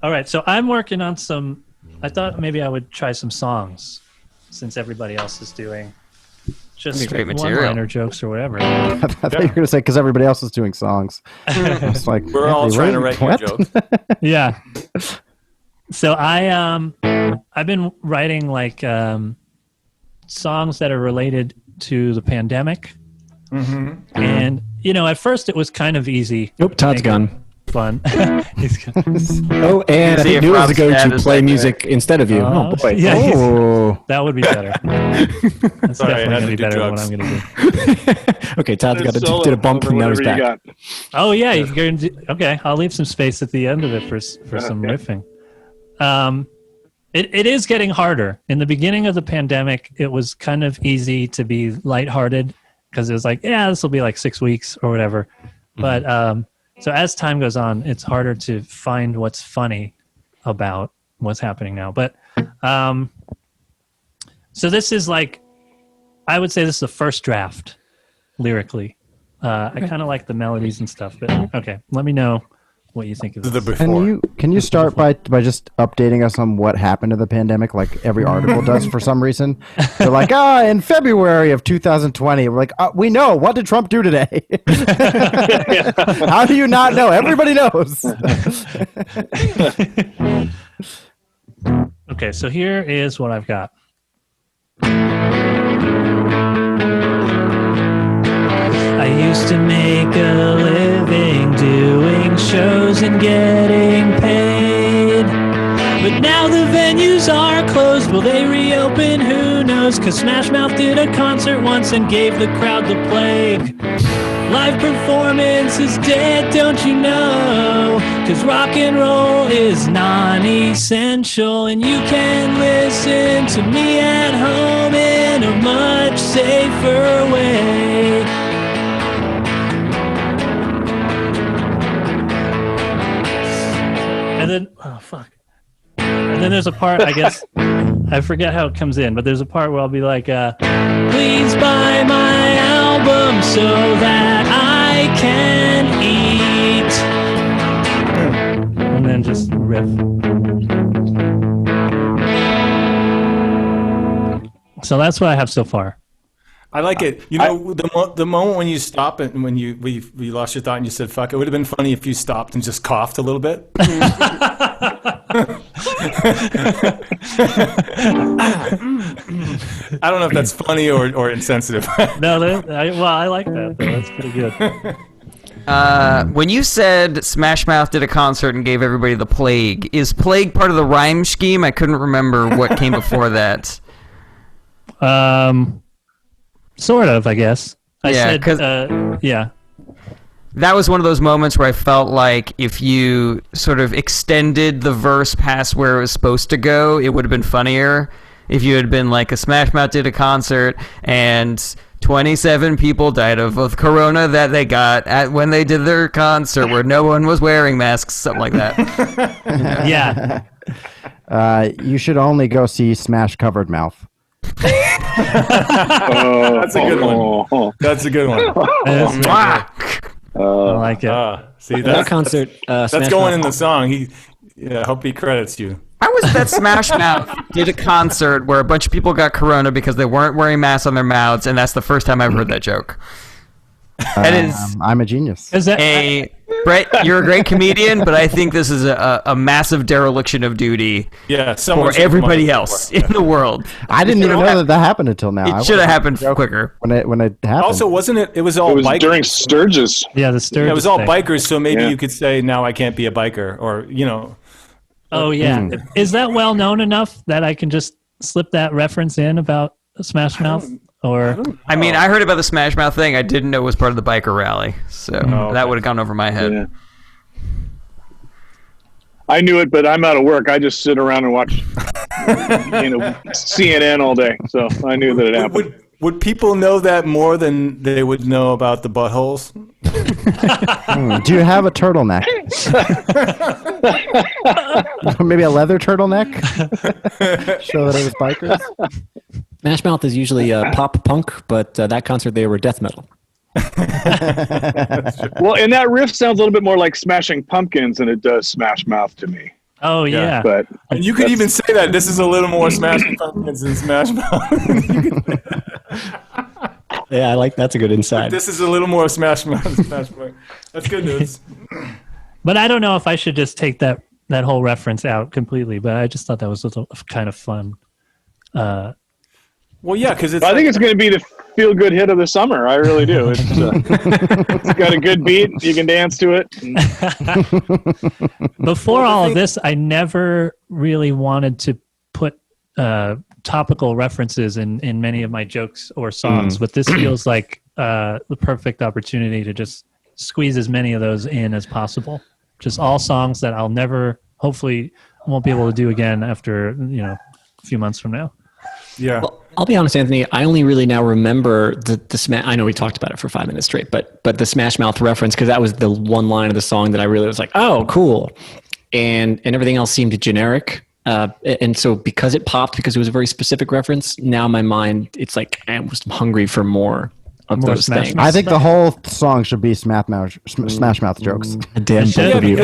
All right, so I'm working on some. I thought maybe I would try some songs, since everybody else is doing just great material. one-liner jokes or whatever. I thought you were going to say because everybody else is doing songs. It's like we're all trying to write more jokes. Yeah. So I've been writing like songs that are related to the pandemic, and at first it was kind of easy. Nope, Todd's gone. Fun. Oh, and I think Noodles is going to play music instead of you. Oh boy. Yeah, that would be better. That's definitely going to be better than what I'm going to do. Okay, Todd's got did a bump and now he's back. Oh yeah, you're going to okay. I'll leave some space at the end of it for some riffing. It is getting harder. In the beginning of the pandemic, it was kind of easy to be lighthearted because it was like, this will be like 6 weeks or whatever. But so as time goes on, it's harder to find what's funny about what's happening now. But so this is like, I would say this is the first draft lyrically. I kind of like the melodies and stuff, but okay, let me know what you think of this. Can you start by just updating us on what happened to the pandemic, like every article does for some reason? They're like, in February of 2020, we're like, we know. What did Trump do today? How do you not know? Everybody knows. Okay, so here is what I've got. I used to make a living doing shows and getting paid. But now the venues are closed. Will they reopen? Who knows? Cause Smash Mouth did a concert once and gave the crowd the plague. Live performance is dead, don't you know? Cause rock and roll is non-essential. And you can listen to me at home in a much safer way. And then, And then there's a part, I guess, I forget how it comes in, but there's a part where I'll be like, please buy my album so that I can eat. And then just riff. So that's what I have so far. I like it. You know, the moment when you stop and when you lost your thought and you said "fuck," it would have been funny if you stopped and just coughed a little bit. I don't know if that's funny or insensitive. No, I like that. Though. That's pretty good. When you said Smash Mouth did a concert and gave everybody the plague, is plague part of the rhyme scheme? I couldn't remember what came before that. Sort of, I guess. Yeah. That was one of those moments where I felt like if you sort of extended the verse past where it was supposed to go, it would have been funnier. If you had been like, a Smash Mouth did a concert and 27 people died of corona that they got when they did their concert where no one was wearing masks, something like that. Yeah. You should only go see Smash Covered Mouth. That's a good one. That's a good one. Mwah! I like it. See, That concert. that's Smash going Mouth. in the song. I hope he credits you. I was that Smash Mouth did a concert where a bunch of people got corona because they weren't wearing masks on their mouths, and that's the first time I've heard that joke. That is I'm a genius. Is that Brett, you're a great comedian, but I think this is a massive dereliction of duty Yeah, for someone should everybody come up else with it. in the world. I didn't even know that happened until now. I It should have wasn't happened joking quicker. when it happened. Also, wasn't it? It was all It was bikers. during Sturgis. yeah, the Sturgis Yeah, it was all thing. bikers. So maybe Yeah. you could say, "Now I can't be a biker," or Oh yeah, is that well known enough that I can just slip that reference in about Smash Mouth? Or I mean, I heard about the Smash Mouth thing. I didn't know it was part of the biker rally, so that would have gone over my head. Yeah. I knew it, but I'm out of work. I just sit around and watch, CNN all day. So I knew that it happened. Would people know that more than they would know about the buttholes? Do you have a turtleneck? Maybe a leather turtleneck? Show that it was bikers? Smash Mouth is usually pop punk, but that concert they were death metal. Well, and that riff sounds a little bit more like Smashing Pumpkins than it does Smash Mouth to me. oh yeah, But And you could even say that this is a little more Smash Pumpkins than Smash Mouth. Yeah, I like that's a good insight. This is a little more Smash Mouth than Smash Mouth. That's good news. but I don't know if I should just take that whole reference out completely. But I just thought that was a little kind of fun. Well, yeah, because I think it's going to be the feel-good hit of the summer. I really do. It's got a good beat. You can dance to it. Before all of this, I never really wanted to put topical references in many of my jokes or songs, but this feels like the perfect opportunity to just squeeze as many of those in as possible. Just all songs that I'll never, hopefully, won't be able to do again after a few months from now. Yeah. Well, I'll be honest, Anthony. I only really now remember the Smash. I know we talked about it for 5 minutes straight, but the Smash Mouth reference, because that was the one line of the song that I really was like, oh, cool, and everything else seemed generic. And so because it popped, because it was a very specific reference, now in my mind it's like I'm just hungry for more of More those Smash things. Mouth. I think the whole song should be Smash Mouth jokes. Damn, both of you.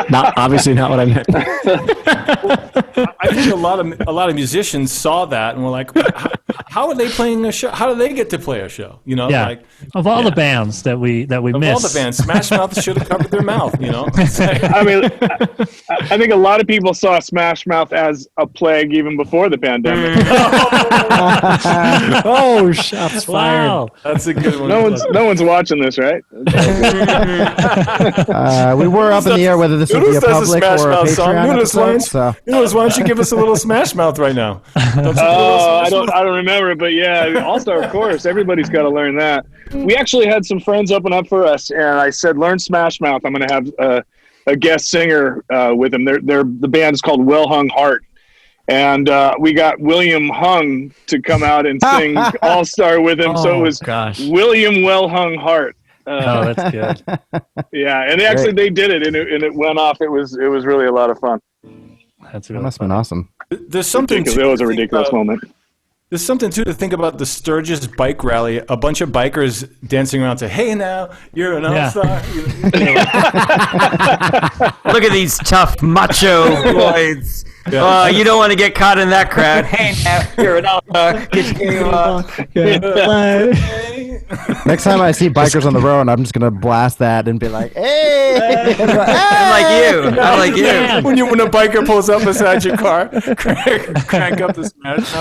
Not obviously not what I meant. I think a lot of musicians saw that and were like, "How are they playing a show? How do they get to play a show?" Yeah, like of all the bands that we of miss, all the bands, Smash Mouth should have covered their mouth. I mean, I think a lot of people saw Smash Mouth as a plague even before the pandemic. Oh, shots fired! Wow. That's a good one. No one's watching this, right? We were up in the air whether this would be Noodles a does a public Smash or a Mouth song. Patreon Noodles, episode. So. why don't you give us a little Smash Mouth right now? I don't remember it, but yeah, All-Star Chorus. Everybody's got to learn that. We actually had some friends open up for us, and I said, "Learn Smash Mouth." I'm going to have a guest singer with them. The band is called Well Hung Heart, and we got William Hung to come out and sing All-Star with him. So it was William Well Hung Heart. Oh, that's good. Yeah, and they did it, and it went off. It was really a lot of fun. That's That really must have been awesome. There's something. Because it was a ridiculous moment. There's something too to think about the Sturgis bike rally. A bunch of bikers dancing around to "Hey now, you're an all-star." Look at these tough macho boys. Yeah. You don't want to get caught in that crowd. Hey, now you're an alpha. Get your game on. Next time I see bikers on the road, I'm just gonna blast that and be like, "Hey!" I like you. When a biker pulls up beside your car, crank up the Smash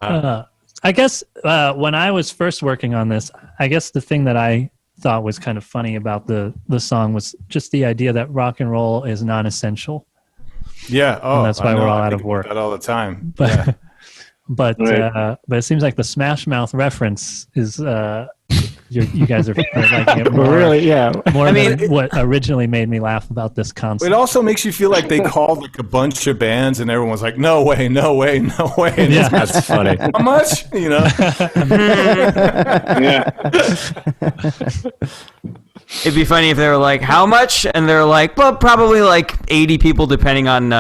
Mouth. I guess when I was first working on this, I guess the thing that I thought was kind of funny about the song was just the idea that rock and roll is non-essential. Yeah. Oh, And that's why I know. we're all I out think of work. about that all the time. But Yeah. but Right. it seems like the Smash Mouth reference is You guys are liking it more. Really, yeah. More I mean, than what originally made me laugh about this concept. It also makes you feel like they called like a bunch of bands and everyone's like, no way, no way, no way. And Yeah. That's funny. how much? You know? Yeah. It'd be funny if they were like, "How much?" and they're like, "Well, probably like 80 people, depending on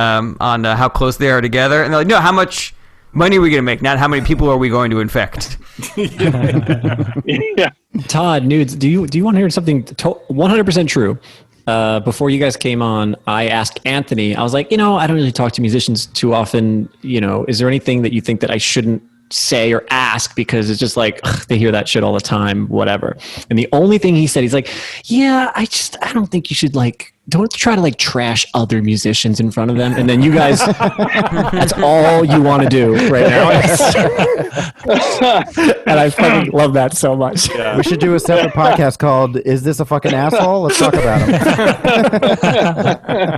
how close they are together." And they're like, "No, how much money are we gonna make? Not how many people are we going to infect?" Yeah. Todd, Nudes, do you want to hear something 100% true? Before you guys came on, I asked Anthony, I was like, I don't really talk to musicians too often. Is there anything that you think that I shouldn't say or ask, because it's just like they hear that shit all the time, whatever. And the only thing he said, he's like, yeah, I don't think you should don't try to trash other musicians in front of them. And then you guys, that's all you want to do right now. And I fucking love that so much. We should do a separate podcast called "Is This a Fucking Asshole?" Let's talk about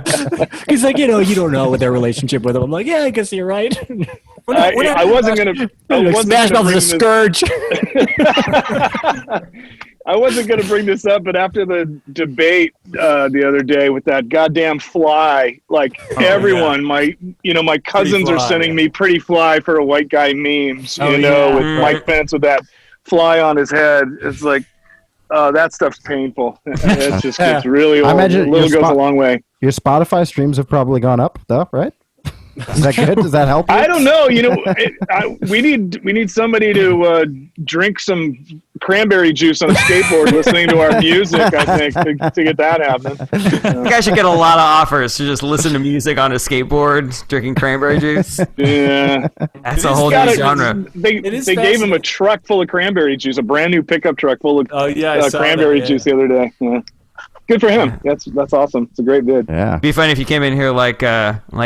him. He's like, you don't know what their relationship with him. I'm like, yeah, I guess you're right. I wasn't gonna. Smash Mouth is a scourge. I wasn't going to bring this up, but after the debate the other day with that goddamn fly, everyone, my cousins are sending me pretty fly for a white guy memes, with Mike Pence with that fly on his head. It's like, that stuff's painful. It's just gets really old. I imagine goes a long way. Your Spotify streams have probably gone up, though, right? Is that good? Does that help you? I don't know. We need somebody to drink some cranberry juice on a skateboard listening to our music, I think, to get that happening. You guys should get a lot of offers to just listen to music on a skateboard, drinking cranberry juice. Yeah. That's a whole new genre. They gave him a truck full of cranberry juice, a brand new pickup truck full of cranberry juice the other day. Yeah. Good for him. That's awesome. It's a great bid. Yeah. It'd be funny if you came in here like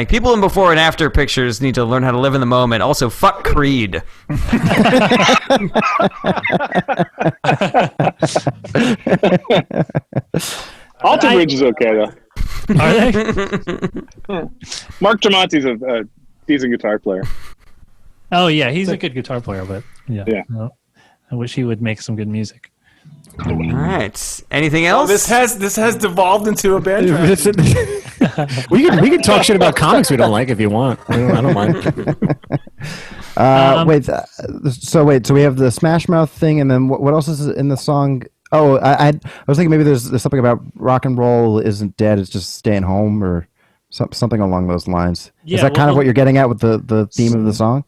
people in before and after pictures need to learn how to live in the moment. Also, fuck Creed. Alter Bridge is okay though. Are they? Mark Tremonti's a decent guitar player. Oh yeah, he's a good guitar player, but Yeah. no. I wish he would make some good music. All right. Anything else? This has devolved into a band track. we can talk shit about comics we don't like if you want. I don't mind. So we have the Smash Mouth thing, and then what else is in the song? Oh, I was thinking maybe there's something about rock and roll isn't dead; it's just staying home, or something along those lines. Yeah, is that kind of what you're getting at with the theme of the song?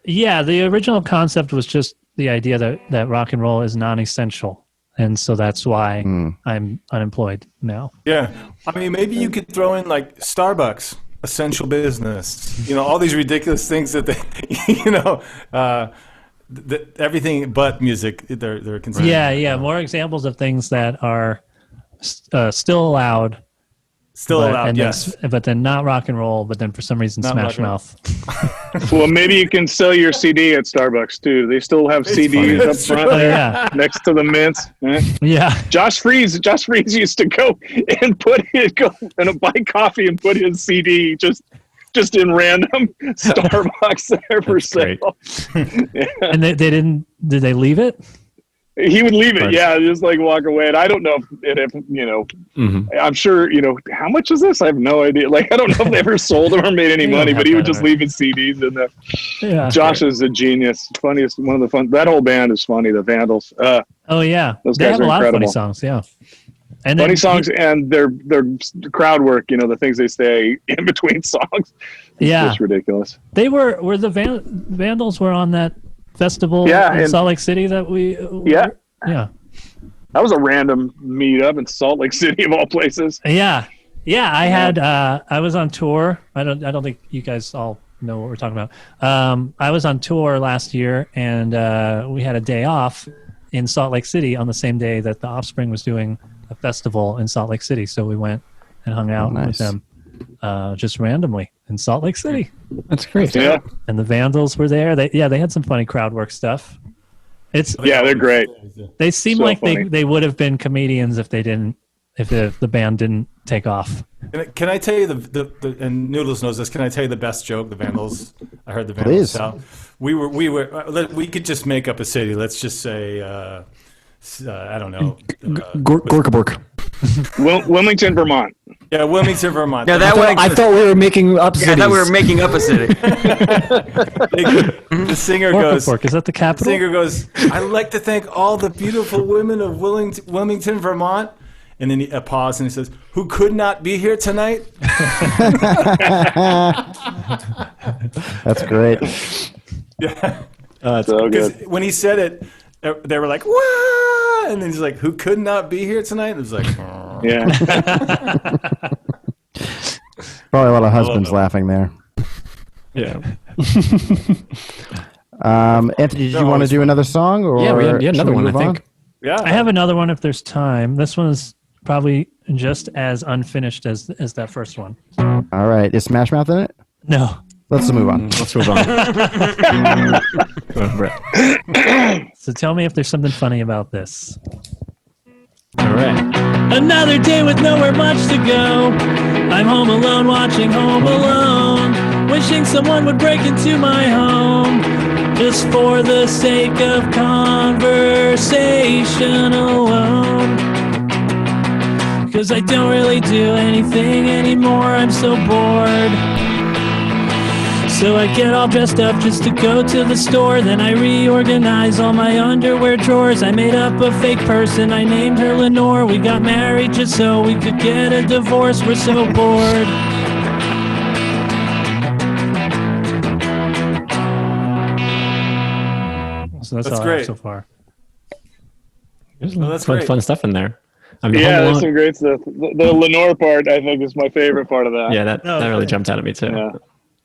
Yeah, the original concept was just the idea that rock and roll is non-essential. And so that's why I'm unemployed now. Yeah. I mean, maybe you could throw in Starbucks, essential business, all these ridiculous things that they, everything but music, they're considered. Yeah. More examples of things that are still allowed. Yes. But then not rock and roll, but then for some reason Not Smash Mouth. Well, maybe you can sell your CD at Starbucks too. They still have CDs up front there, next to the mints. Yeah. Josh Freese used to go and buy coffee and put his CD just in random Starbucks there for sale. Yeah. And they didn't. Did they leave it? He would leave it, just walk away. And I don't know if I'm sure, how much is this? I have no idea. I don't know if they ever sold them or made any money, but he would just leave his CDs in there. Yeah. Josh is a genius. Funniest, one of the fun. That whole band is funny. The Vandals. Oh yeah, those they guys have are a lot incredible. of funny songs. Yeah. And Funny songs and their crowd work. The things they say in between songs. Yeah. It's ridiculous. They were the Vandals were on that festival in Salt Lake City that we Yeah. That was a random meetup in Salt Lake City of all places. Yeah. I had I was on tour. I don't think you guys all know what we're talking about. I was on tour last year, and we had a day off in Salt Lake City on the same day that the Offspring was doing a festival in Salt Lake City. So we went and hung out with them just randomly in Salt Lake City. That's great. Yeah. And the Vandals were there. They had some funny crowd work stuff. They're great. They seem So like funny. they would have been comedians if the band didn't take off. Can I tell you the and Noodles knows this? Can I tell you the best joke the Vandals? I heard the Vandals Please. tell. We could just make up a city. Let's just say I don't know. Gorkabork. Wilmington, Vermont. Yeah, Wilmington, Vermont. No, that one. I thought we were making up cities. I thought we were making up a city. The singer goes. Is that the The capital? singer goes. I'd like to thank all the beautiful women of Wilmington, Vermont. And then a pause, and he says, "Who could not be here tonight?" That's great. Yeah. So good. Because when he said it, they were like, "What?" And then he's like, "Who could not be here tonight?" And it was like, Yeah. Probably a lot of husbands laughing there. Yeah. Anthony, did you want to do another song? Or Yeah, we had should another we one, I move on? think. "Yeah." I have another one if there's time. This one is probably just as unfinished as that first one. All right. Is Smash Mouth in it? No. Let's move on. Let's move on. Go on, Brett. So tell me if there's something funny about this. All right. Another day with nowhere much to go. I'm home alone watching Home Alone. Wishing someone would break into my home. Just for the sake of conversation alone. 'Cause I don't really do anything anymore. I'm so bored. So I get all dressed up just to go to the store. Then I reorganize all my underwear drawers. I made up a fake person. I named her Lenore. We got married just so we could get a divorce. We're so bored. So that's all I have great. so far. There's Well, that's fun, great. fun stuff in there. I mean, Yeah, Home there's Alone- some great stuff. The Lenore part, I think, is my favorite part of that. yeah, that really jumped out at me too. Yeah.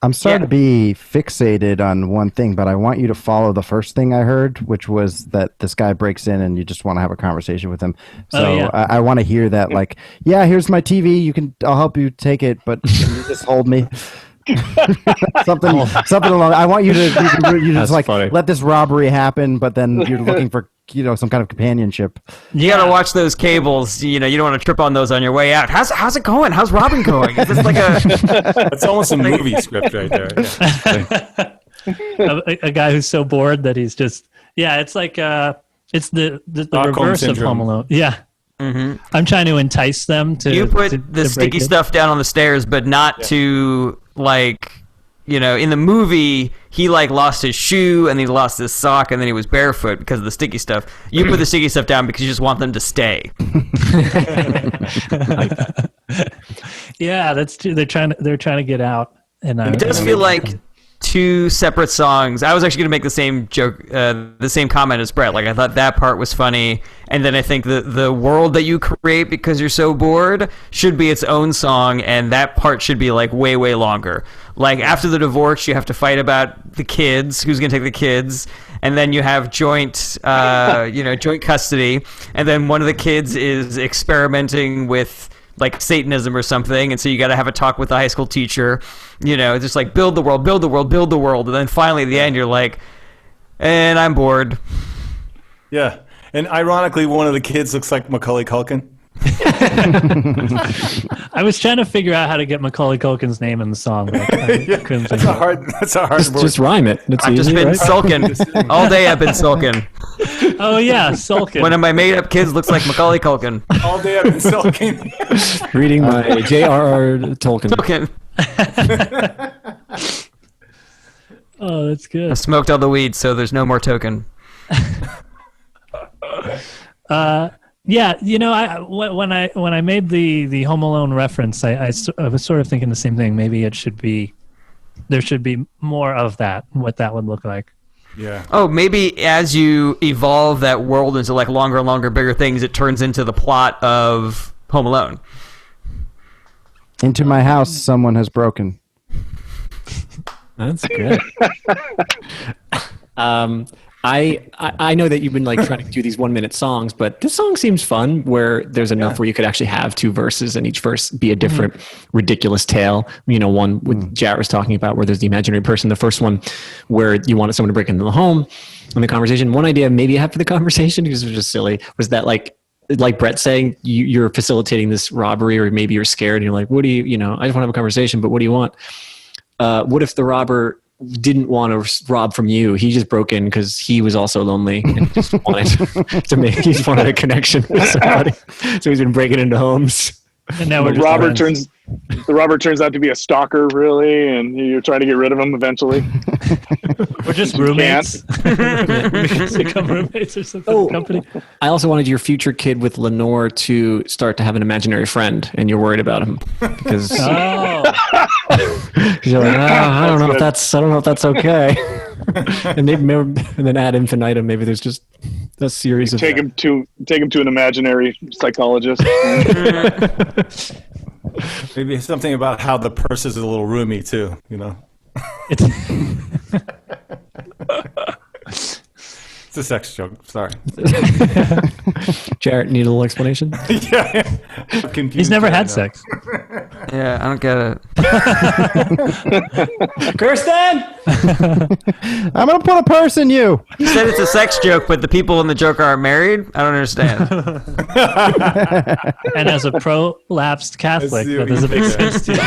I'm sorry to be fixated on one thing, but I want you to follow the first thing I heard, which was that this guy breaks in and you just want to have a conversation with him. So Oh, yeah. I want to hear that, like, yeah, here's my TV. I'll help you take it, but can you just hold me. something along. I want you to you just like funny. let this robbery happen, but then you're looking for some kind of companionship. You gotta watch those cables. You don't want to trip on those on your way out. How's it going? How's Robin going? Is this like a? That's almost a movie script right there. Yeah. a guy who's so bored that he's just it's like it's the Stockholm reverse of syndrome. Home Alone. Yeah. Mm-hmm. I'm trying to entice them to. You put to the break sticky in. stuff down on the stairs, but not to like. In the movie, he like lost his shoe and he lost his sock and then he was barefoot because of the sticky stuff. You put the sticky stuff down because you just want them to stay. Yeah, that's true. They're trying to get out, and It does feel like two separate songs. I was actually going to make the same joke, the same comment as Brett. Like I thought that part was funny, and then I think the world that you create because you're so bored should be its own song, and that part should be like way longer. Like after the divorce, you have to fight about the kids, who's going to take the kids, and then you have joint custody, and then one of the kids is experimenting with like Satanism or something, and so you got to have a talk with the high school teacher, just like build the world, and then finally at the end you're like, and I'm bored. Yeah, and ironically, one of the kids looks like Macaulay Culkin. I was trying to figure out how to get Macaulay Culkin's name in the song. But I couldn't think of it. That's a hard word. Just rhyme it. It's I've just easy, been right? sulking all day. I've been sulking. Oh yeah, Sulkin. One of my made-up kids looks like Macaulay Culkin. All day I've been sulking. Reading my J.R.R. Tolkien. Token. Oh, that's I good. smoked all the weed, so there's no more token. Yeah, when I made the Home Alone reference, I was sort of thinking the same thing. Maybe there should be more of that. What that would look like. Yeah. Oh, maybe as you evolve that world into like longer and longer, bigger things, it turns into the plot of Home Alone. Into my house, someone has broken. That's good. I know that you've been like trying to do these 1 minute songs, but this song seems fun where there's enough where you could actually have two verses and each verse be a different ridiculous tale. One with Jarret was talking about where there's the imaginary person. The first one where you wanted someone to break into the home and the conversation. One idea maybe I have for the conversation, because it was just silly, was that like Brett saying you're facilitating this robbery, or maybe you're scared and you're like, what do you, I just want to have a conversation, but what do you want? What if the robber didn't want to rob from you. He just broke in because he was also lonely and he just wanted a connection with somebody. So he's been breaking into homes. And now we're The just robber turns out to be a stalker, really, and you're trying to get rid of him eventually. we're just roommates. Because become roommates or something. Oh. Company. I also wanted your future kid with Lenore to start to have an imaginary friend, and you're worried about him because Oh, you're like, I don't know if that's okay. And then ad infinitum. Maybe there's just a series of Take him to an imaginary psychologist. Maybe something about how the purse is a little roomy too. it's It's a sex joke. Sorry. Jarret, need a little explanation? Yeah. he's never had sex. Yeah, I don't get it. Kirsten! I'm gonna put a purse in you. You said it's a sex joke, but the people in the joke aren't married? I don't understand. And as a prolapsed Catholic, see that what you doesn't make did there. sense to you.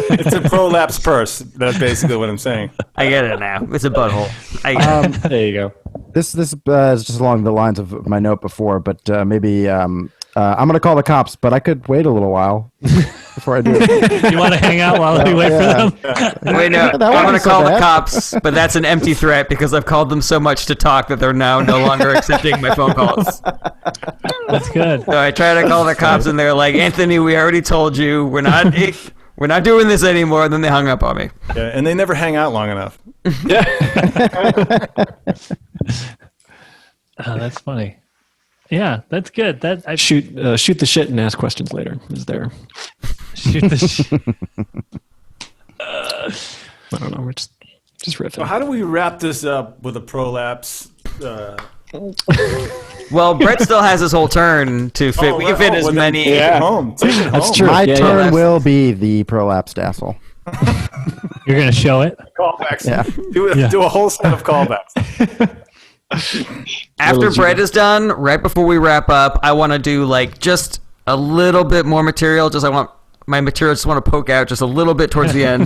It's a prolapse purse. That's basically what I'm saying. I get it now. It's a butthole. There you go. This is just along the lines of my note before, but maybe I'm gonna call the cops. But I could wait a little while before I do it. You want to hang out while we wait for them? Wait, no. That I'm wouldn't going be to so call the bad. cops, but that's an empty threat because I've called them so much to talk that they're now no longer accepting my phone calls. That's good. So I try to call the cops, and they're like, Anthony, we already told you we're not doing this anymore. And then they hung up on me. Yeah, and they never hang out long enough. That's funny. Yeah, that's good. I Shoot the shit and ask questions later. Is there? shoot the I don't know. We're just riffing. So how do we wrap this up with a prolapse? Well, Brett still has his whole turn to fit. we can fit as many. Take it home. Take it That's home. true. My Yeah, turn yeah. will be the prolapsed asshole. You're gonna show it. Callbacks. Yeah. Do a whole set of callbacks. After Brett is done, right before we wrap up, I want to do like just a little bit more material. I want my material. Just want to poke out just a little bit towards the end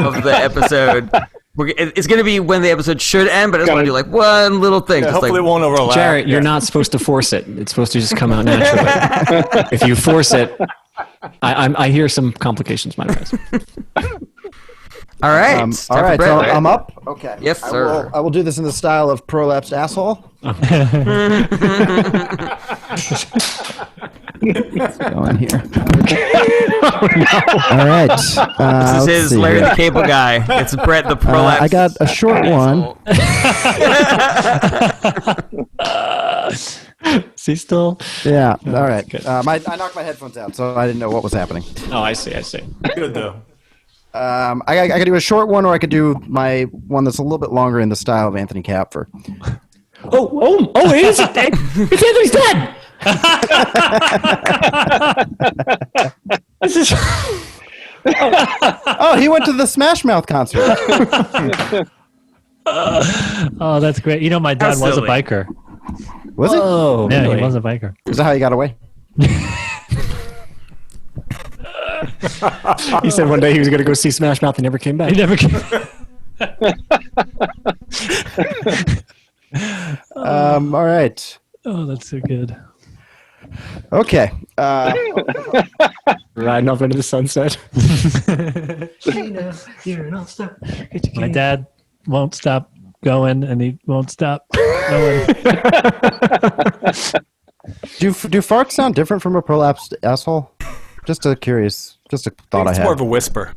of the episode. It's going to be when the episode should end, but I just want to do like one little thing. Yeah, just hopefully like, it won't overlap. Jarret, you're not supposed to force it. It's supposed to just come out naturally. If you force it, I hear some complications, my friends. all right. All Time for right, Brett, so right? I'm up. Okay. Yes, sir. I will do this in the style of prolapsed asshole. Let's go in here. All right. This is his Larry the Cable Guy. It's Brett the prolapse. I got a short one. See, still? Yeah. All right. I knocked my headphones out, so I didn't know what was happening. Oh, I see. Good though. I could do a short one, or I could do my one that's a little bit longer in the style of Anthony Kapfer. Oh, it is. It's Anthony's dad. This is. Oh, he went to the Smash Mouth concert. Oh, that's great. You know, my dad How was a silly. biker. Was he? Oh, Yeah, really? he was a biker. Is that how he got away? He said one day he was going to go see Smash Mouth and never came back. He never came. All right. Oh, that's so good. Okay. Riding off into the sunset. My dad won't stop going, and he won't stop going. Do farts sound different from a prolapsed asshole? Just a curious, just a thought I It's had. more of a whisper.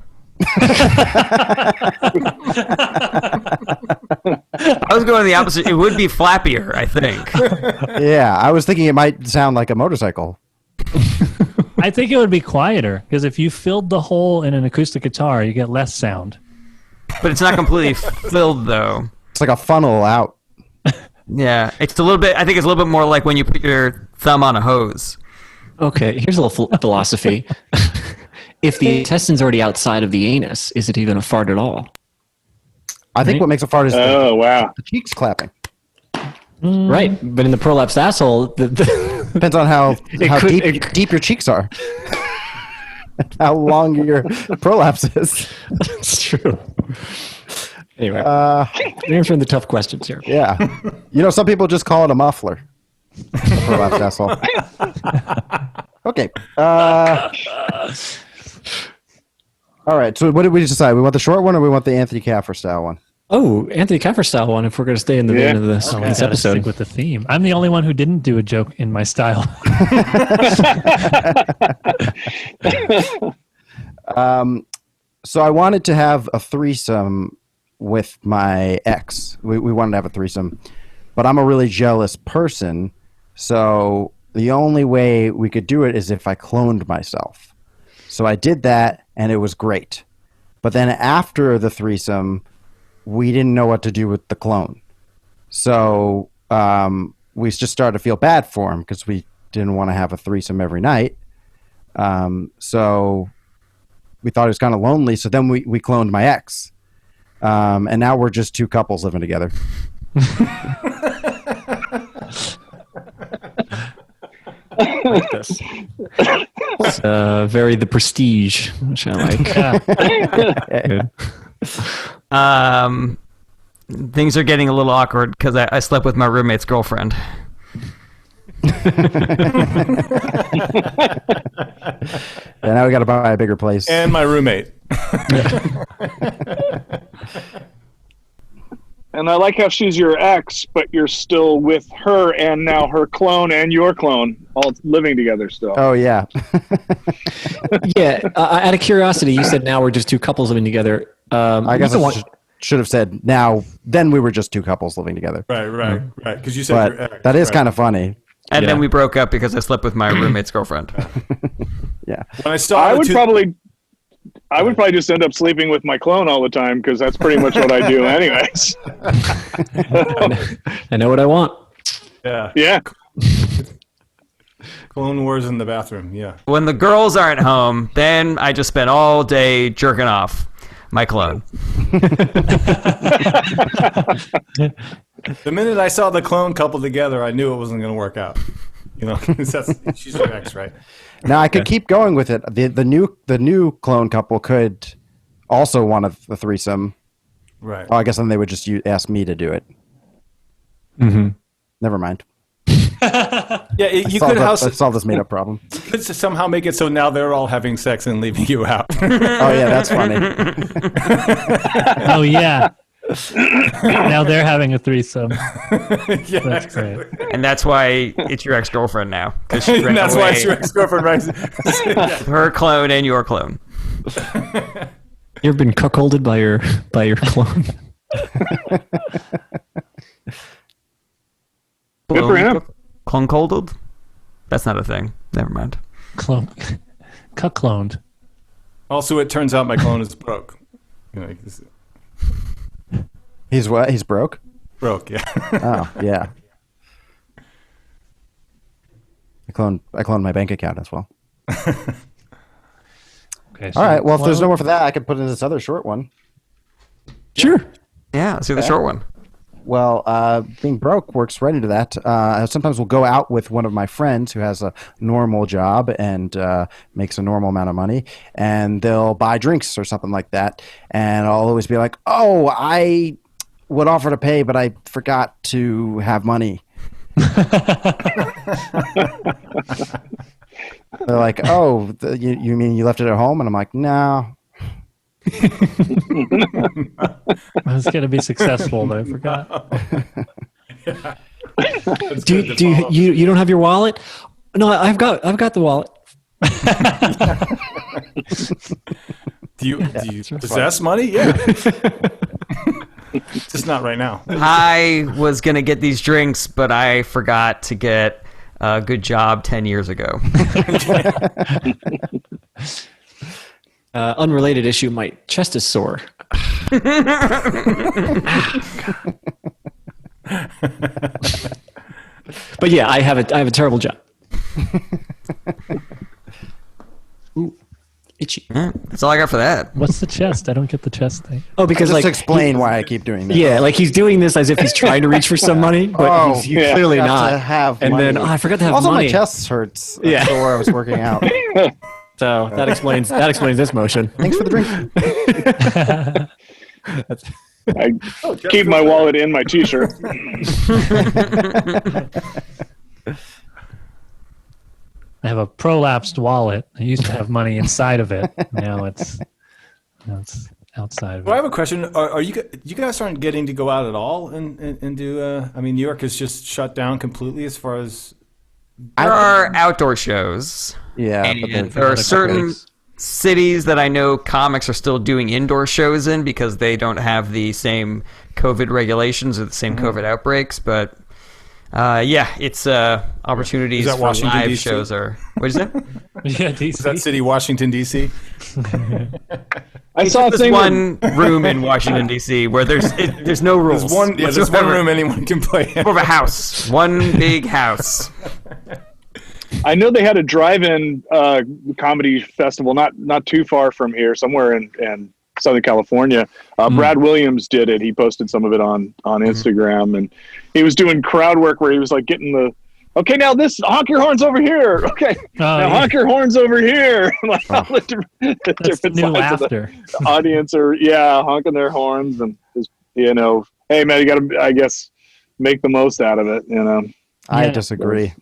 I was going the opposite. It would be flappier, I think. Yeah, I was thinking it might sound like a motorcycle. I think it would be quieter because if you filled the hole in an acoustic guitar, you get less sound. But it's not completely filled, though. It's like a funnel out. Yeah, it's a little bit. I think it's a little bit more like when you put your thumb on a hose. Okay, here's a little philosophy. If the intestine's already outside of the anus, is it even a fart at all? I think what makes a fart is Oh, wow. the cheeks clapping. Right, but in the prolapsed asshole, Depends on how could- deep your cheeks are. How long your prolapse is. it's true. Anyway, answering the tough questions here. Yeah. Some people just call it a muffler. Prolapsed asshole. Okay. All right. So what did we decide? We want the short one or we want the Anthony Kapfer style one? Oh, Anthony Kapfer style one. If we're going to stay in the vein of this, We this gotta episode. stick with the theme. I'm the only one who didn't do a joke in my style. So I wanted to have a threesome with my ex. We wanted to have a threesome, but I'm a really jealous person. So the only way we could do it is if I cloned myself. So I did that, and it was great. But then after the threesome, we didn't know what to do with the clone. So we just started to feel bad for him because we didn't want to have a threesome every night. So we thought he was kind of lonely. So then we cloned my ex. And now we're just two couples living together. Like this. It's very the prestige, which I like. Things are getting a little awkward because I slept with my roommate's girlfriend. And now we got to buy a bigger place. And my roommate. And I like how she's your ex, but you're still with her and now her clone and your clone all living together still. Oh, yeah. Yeah. Out of curiosity, you said now we're just two couples living together. I guess I should have said now, then we were just two couples living together. Right. Because you said your But ex, that is right. kind of funny. And then Yeah. we broke up because I slept with my roommate's girlfriend. Yeah. When I saw I the would two- probably just end up sleeping with my clone all the time because that's pretty much what I do anyways. I know what I want. Yeah. Yeah. Clone Wars in the bathroom. Yeah. When the girls aren't home, then I just spend all day jerking off my clone. The minute I saw the clone couple together, I knew it wasn't going to work out. 'Cause she's your ex, right? Now I could keep going with it. The new clone couple could also want a threesome. Right. Oh, I guess then they would just ask me to do it. Mm-hmm. Never mind. Yeah, you could solve this made up problem. could somehow make it so now they're all having sex and leaving you out. Oh yeah, that's funny. Oh yeah. Now they're having a threesome. Yeah, That's great. And that's why it's your ex-girlfriend now. 'Cause she And ran that's why away it's your ex-girlfriend, right? with her clone and your clone. You ever been cuckolded by your clone? Good for him. Clone colded? That's not a thing. Never mind. Clone. Cuck-cloned. Also, it turns out my clone is broke. He's what? He's broke? Broke, yeah. Oh, yeah. I cloned my bank account as well. Okay, All right. Well, if there's no more for that, I could put in this other short one. Sure. Yeah, let's do the short one. Well, being broke works right into that. Sometimes we'll go out with one of my friends who has a normal job and makes a normal amount of money, and they'll buy drinks or something like that. And I'll always be like, "Oh, I would offer to pay, but I forgot to have money." They're like, "Oh, you mean you left it at home?" And I'm like, "No." I was gonna be successful, but I forgot. Do you don't have your wallet? No, I've got the wallet. Do you possess money? Yeah. Just not right now. I was going to get these drinks, but I forgot to get a good job 10 years ago. Unrelated issue. My chest is sore. But yeah, I have a terrible job. Ooh, itchy. Yeah, that's all I got for that. What's the chest? I don't get the chest thing. Oh, because Just like explain why I keep doing that. yeah, like he's doing this as if he's trying to reach for some money, but he's yeah. clearly Got not. to have and money. then I forgot to have Also, money. my chest hurts. Yeah. So where I was working out. So that explains this motion. Thanks for the drink. I keep my wallet in my T-shirt. I have a prolapsed wallet. I used to have money inside of it. Now it's outside of Well, I it. have a question. Are you guys aren't getting to go out at all and do? I mean, New York is just shut down completely as far as. There are outdoor shows. Yeah, but And there are certain cities that I know comics are still doing indoor shows in because they don't have the same COVID regulations or the same COVID outbreaks. But yeah, it's opportunities Is that for Washington, live D.C.? shows are. What is that? Yeah, Is that city Washington D.C.? I saw a There's thing. one room in Washington D.C. where there's no rules. There's one room anyone can play in. More of a house, one big house. I know they had a drive-in comedy festival not too far from here, somewhere in Southern California. Brad Williams did it. He posted some of it on Instagram, and he was doing crowd work where he was like getting the. Okay, now this honk your horns over here. Okay, now honk your horns over here. Like all the different new sides laughter. of the audience are honking their horns and just, hey man, you got to I guess make the most out of it. I Yeah. disagree.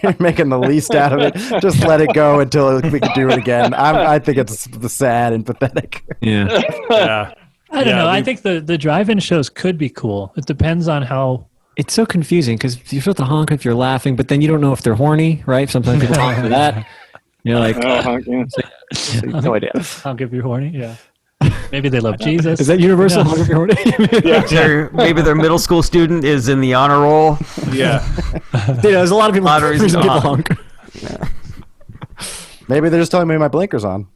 You're making the least out of it. Just let it go until we can do it again. I think it's sad and pathetic. Yeah. Yeah. I don't know. I think the drive-in shows could be cool. It depends on how. It's so confusing because you're supposed to honk if you're laughing, but then you don't know if they're horny, right? Sometimes people honk for that. You're like, honk, yeah. no idea. I'll give you horny. Yeah. Maybe they love Jesus. Is that universal? No. Honk if you're horny? Maybe their middle school student is in the honor roll. Yeah. There's a lot of people. Lot of reasons to people honk. honk. Maybe they're just telling me my blinker's on.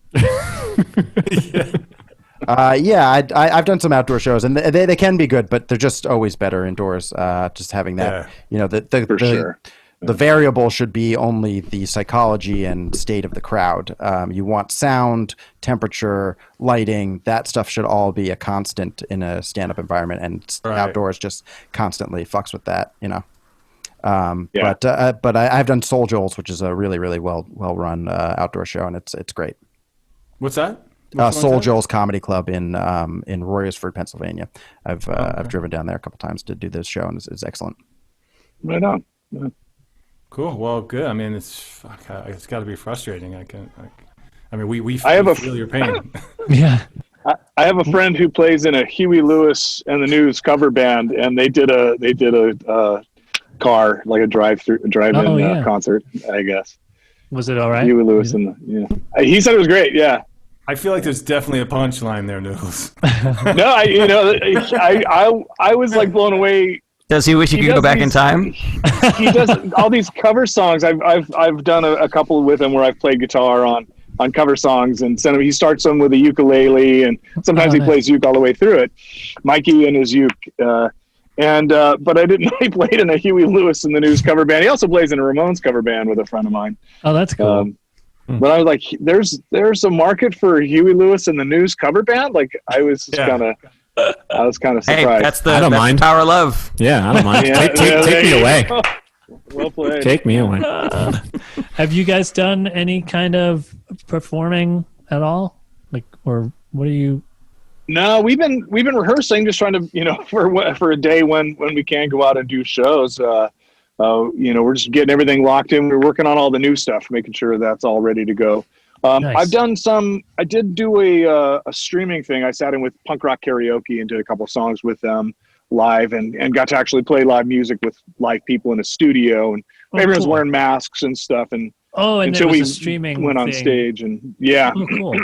I've done some outdoor shows, and they can be good, but they're just always better indoors. Just having that, For sure. the variable should be only the psychology and state of the crowd. You want sound, temperature, lighting. That stuff should all be a constant in a stand-up environment, and outdoors just constantly fucks with that. But I've done Soul Joel's, which is a really, really well run outdoor show, and it's great. What's that? Soul Joel's Comedy Club in Royersford, Pennsylvania. I've driven down there a couple times to do this show, and it's excellent. Right on. Yeah. Cool. Well, good. I mean, it's got to be frustrating. We feel your pain. Yeah. I have a friend who plays in a Huey Lewis and the News cover band, and they did a car, like a drive-in concert, I guess. Was it all right? Huey Lewis he said it was great. Yeah. I feel like there's definitely a punchline there, Noodles. No, I was like blown away. Does he wish he could go back in time? He does all these cover songs. I've done a couple with him where I've played guitar on cover songs, and he starts them with a ukulele, and sometimes he plays uke all the way through it. Mikey and his uke. But I didn't know he played in a Huey Lewis and the News cover band. He also plays in a Ramones cover band with a friend of mine. Oh, that's cool. But I was like, there's a market for Huey Lewis and the News cover band. Like I was kind of surprised. Hey, that's the power of love. Yeah, I don't mind. Take me away. Well played. Take me away. Have you guys done any kind of performing at all? Like, or what are you? No, we've been rehearsing, just trying to, for a day when we can go out and do shows. We're just getting everything locked in. We're working on all the new stuff, making sure that's all ready to go. Nice. I did do a streaming thing. I sat in with Punk Rock Karaoke and did a couple songs with them live, and got to actually play live music with live people in a studio, and everyone's wearing masks and stuff. And until there was we a streaming went on thing. stage, and yeah. Oh, cool.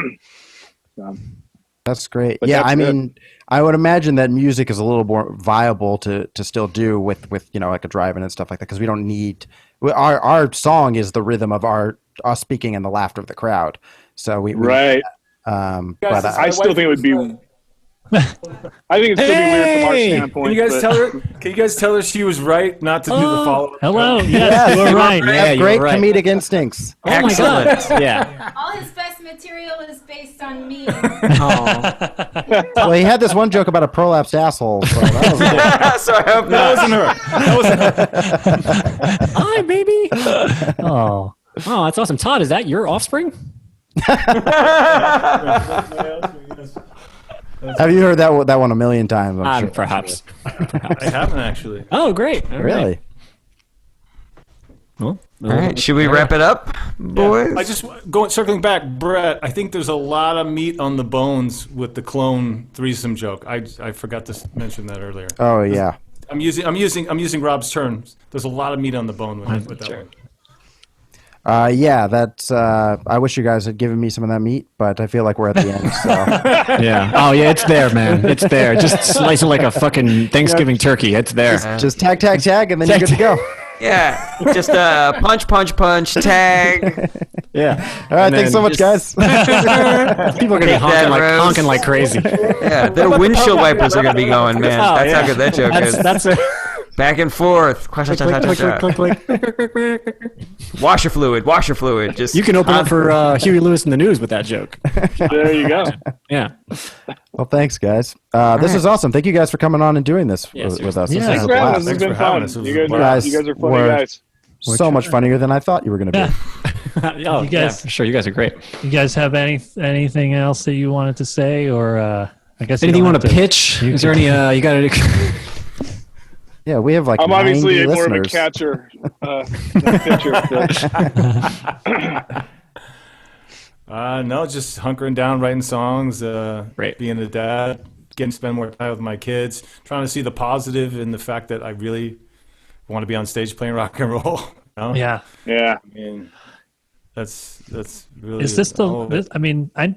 That's great. But Yeah, that's I mean, I would imagine that music is a little more viable to still do with like a drive-in and stuff like that, because we don't need our song is the rhythm of us speaking and the laughter of the crowd. So we right. But I still think it would be. I think it's going to be weird from our standpoint. Can you guys tell her she was right not to do the follow-up? Hello. Yes, you were right. have great comedic instincts. Oh my god. Yeah. All his best material is based on me. Well, he had this one joke about a prolapsed asshole. So that was So I hope That wasn't her. Hi, baby. Oh. Oh, that's awesome. Todd, is that your offspring? Have you heard that one a million times? I'm sure. Perhaps. I haven't actually. Oh, great. All right. Really? Well, All right, should we wrap it up, boys? I just circling back, Brett. I think there's a lot of meat on the bones with the clone threesome joke. I forgot to mention that earlier. Oh yeah. I'm using Rob's terms. There's a lot of meat on the bone with that one. Yeah, that's. I wish you guys had given me some of that meat, but I feel like we're at the end. So Yeah. Oh, yeah, it's there, man. It's there. Just slice it like a fucking Thanksgiving turkey. It's there. just tag, and then you're good to go. Yeah, just punch, tag. Yeah. All right, thanks so much, guys. People are going to be honking like crazy. Yeah, their windshield wipers are going to be going, man. Oh, That's yeah. how good that joke is. That's it. Back and forth. Click. Washer fluid. Just You can open up for Huey Lewis in the News with that joke. There you go. Yeah. Well, thanks, guys. This is awesome. Thank you guys for coming on and doing this with us. Yeah. This Thanks was for a having blast. us. It's been for having fun. us. It was You a guys are funny were guys. So much funnier than I thought you were going to be. Oh, You guys- yeah, for sure. You guys are great. You guys have anything else that you wanted to say, or I guess Anything you don't want to have pitch? Is there any, you got to... Yeah, we have like I'm obviously 90 more of a listeners. catcher than a pitcher. But No, just hunkering down, writing songs, Right. being a dad, getting to spend more time with my kids, trying to see the positive in the fact that I really want to be on stage playing rock and roll. You know? Yeah. yeah. I mean, that's really. Is this all of it.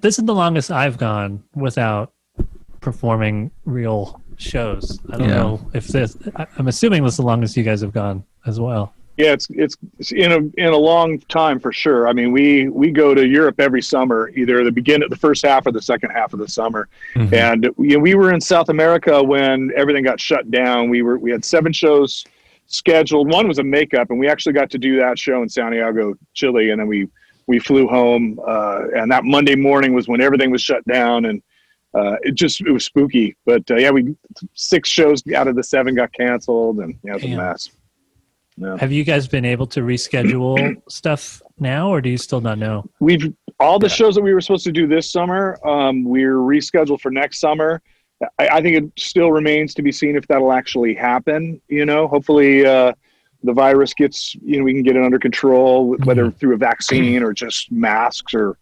this is the longest I've gone without performing real shows. I don't know if this. I'm assuming this is the longest you guys have gone as well. Yeah, it's in a long time for sure. I mean, we go to Europe every summer, either the first half or the second half of the summer. Mm-hmm. And we were in South America when everything got shut down. We had 7 shows scheduled. One was a makeup, and we actually got to do that show in Santiago, Chile, and then we flew home. And that Monday morning was when everything was shut down, and it was spooky. But 6 shows out of the 7 got canceled, and it was a mess. Yeah. Have you guys been able to reschedule stuff now, or do you still not know? All the shows that we were supposed to do this summer, we're rescheduled for next summer. I think it still remains to be seen if that'll actually happen. Hopefully the virus gets, we can get it under control, whether through a vaccine or just masks or,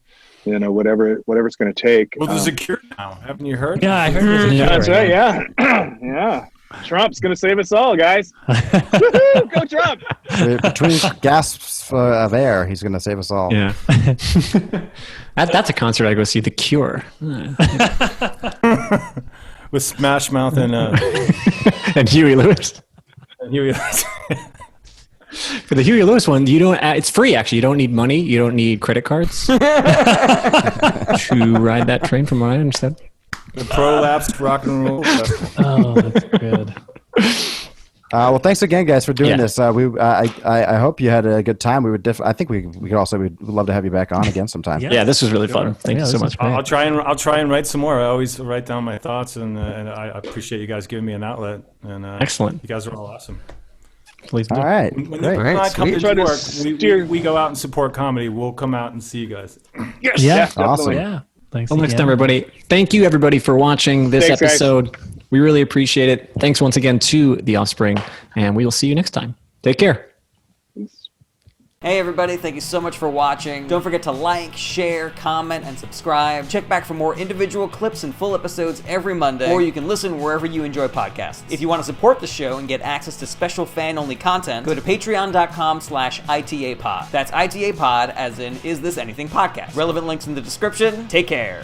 whatever it's going to take. Well, there's a cure now. Haven't you heard? Yeah, I heard there's a cure That's right. now. Yeah. Yeah. Trump's going to save us all, guys. Woohoo! Go Trump! Between gasps of air, he's going to save us all. Yeah. That's a concert I go see. The Cure. With Smash Mouth and And Huey Lewis. Huey. For the Huey Lewis one, it's free actually. You don't need money. You don't need credit cards to ride that train, from what I understand. The Prolapsed Rock and Roll Festival. Oh, that's good. Well, thanks again, guys, for doing Yeah. this. I hope you had a good time. We'd love to have you back on again sometime. Yeah. Yeah, this was really fun. Thank you Yeah, so this much. is great. I'll try and write some more. I always write down my thoughts, and I appreciate you guys giving me an outlet. And Excellent. You guys are all awesome. Please do. All right, When great. I come sweet. to New Try to York, steer- we go out and support comedy. We'll come out and see you guys. Yes. Yeah. definitely. Awesome. Yeah. Thanks. Well, next again. time, everybody. Thank you, everybody, for watching this Thanks, guys. episode. We really appreciate it. Thanks once again to The Offspring, and we will see you next time. Take care. Hey everybody, thank you so much for watching. Don't forget to like, share, comment, and subscribe. Check back for more individual clips and full episodes every Monday, or you can listen wherever you enjoy podcasts. If you want to support the show and get access to special fan-only content, go to patreon.com/ITAPod. That's ITAPod, as in Is This Anything Podcast. Relevant links in the description. Take care.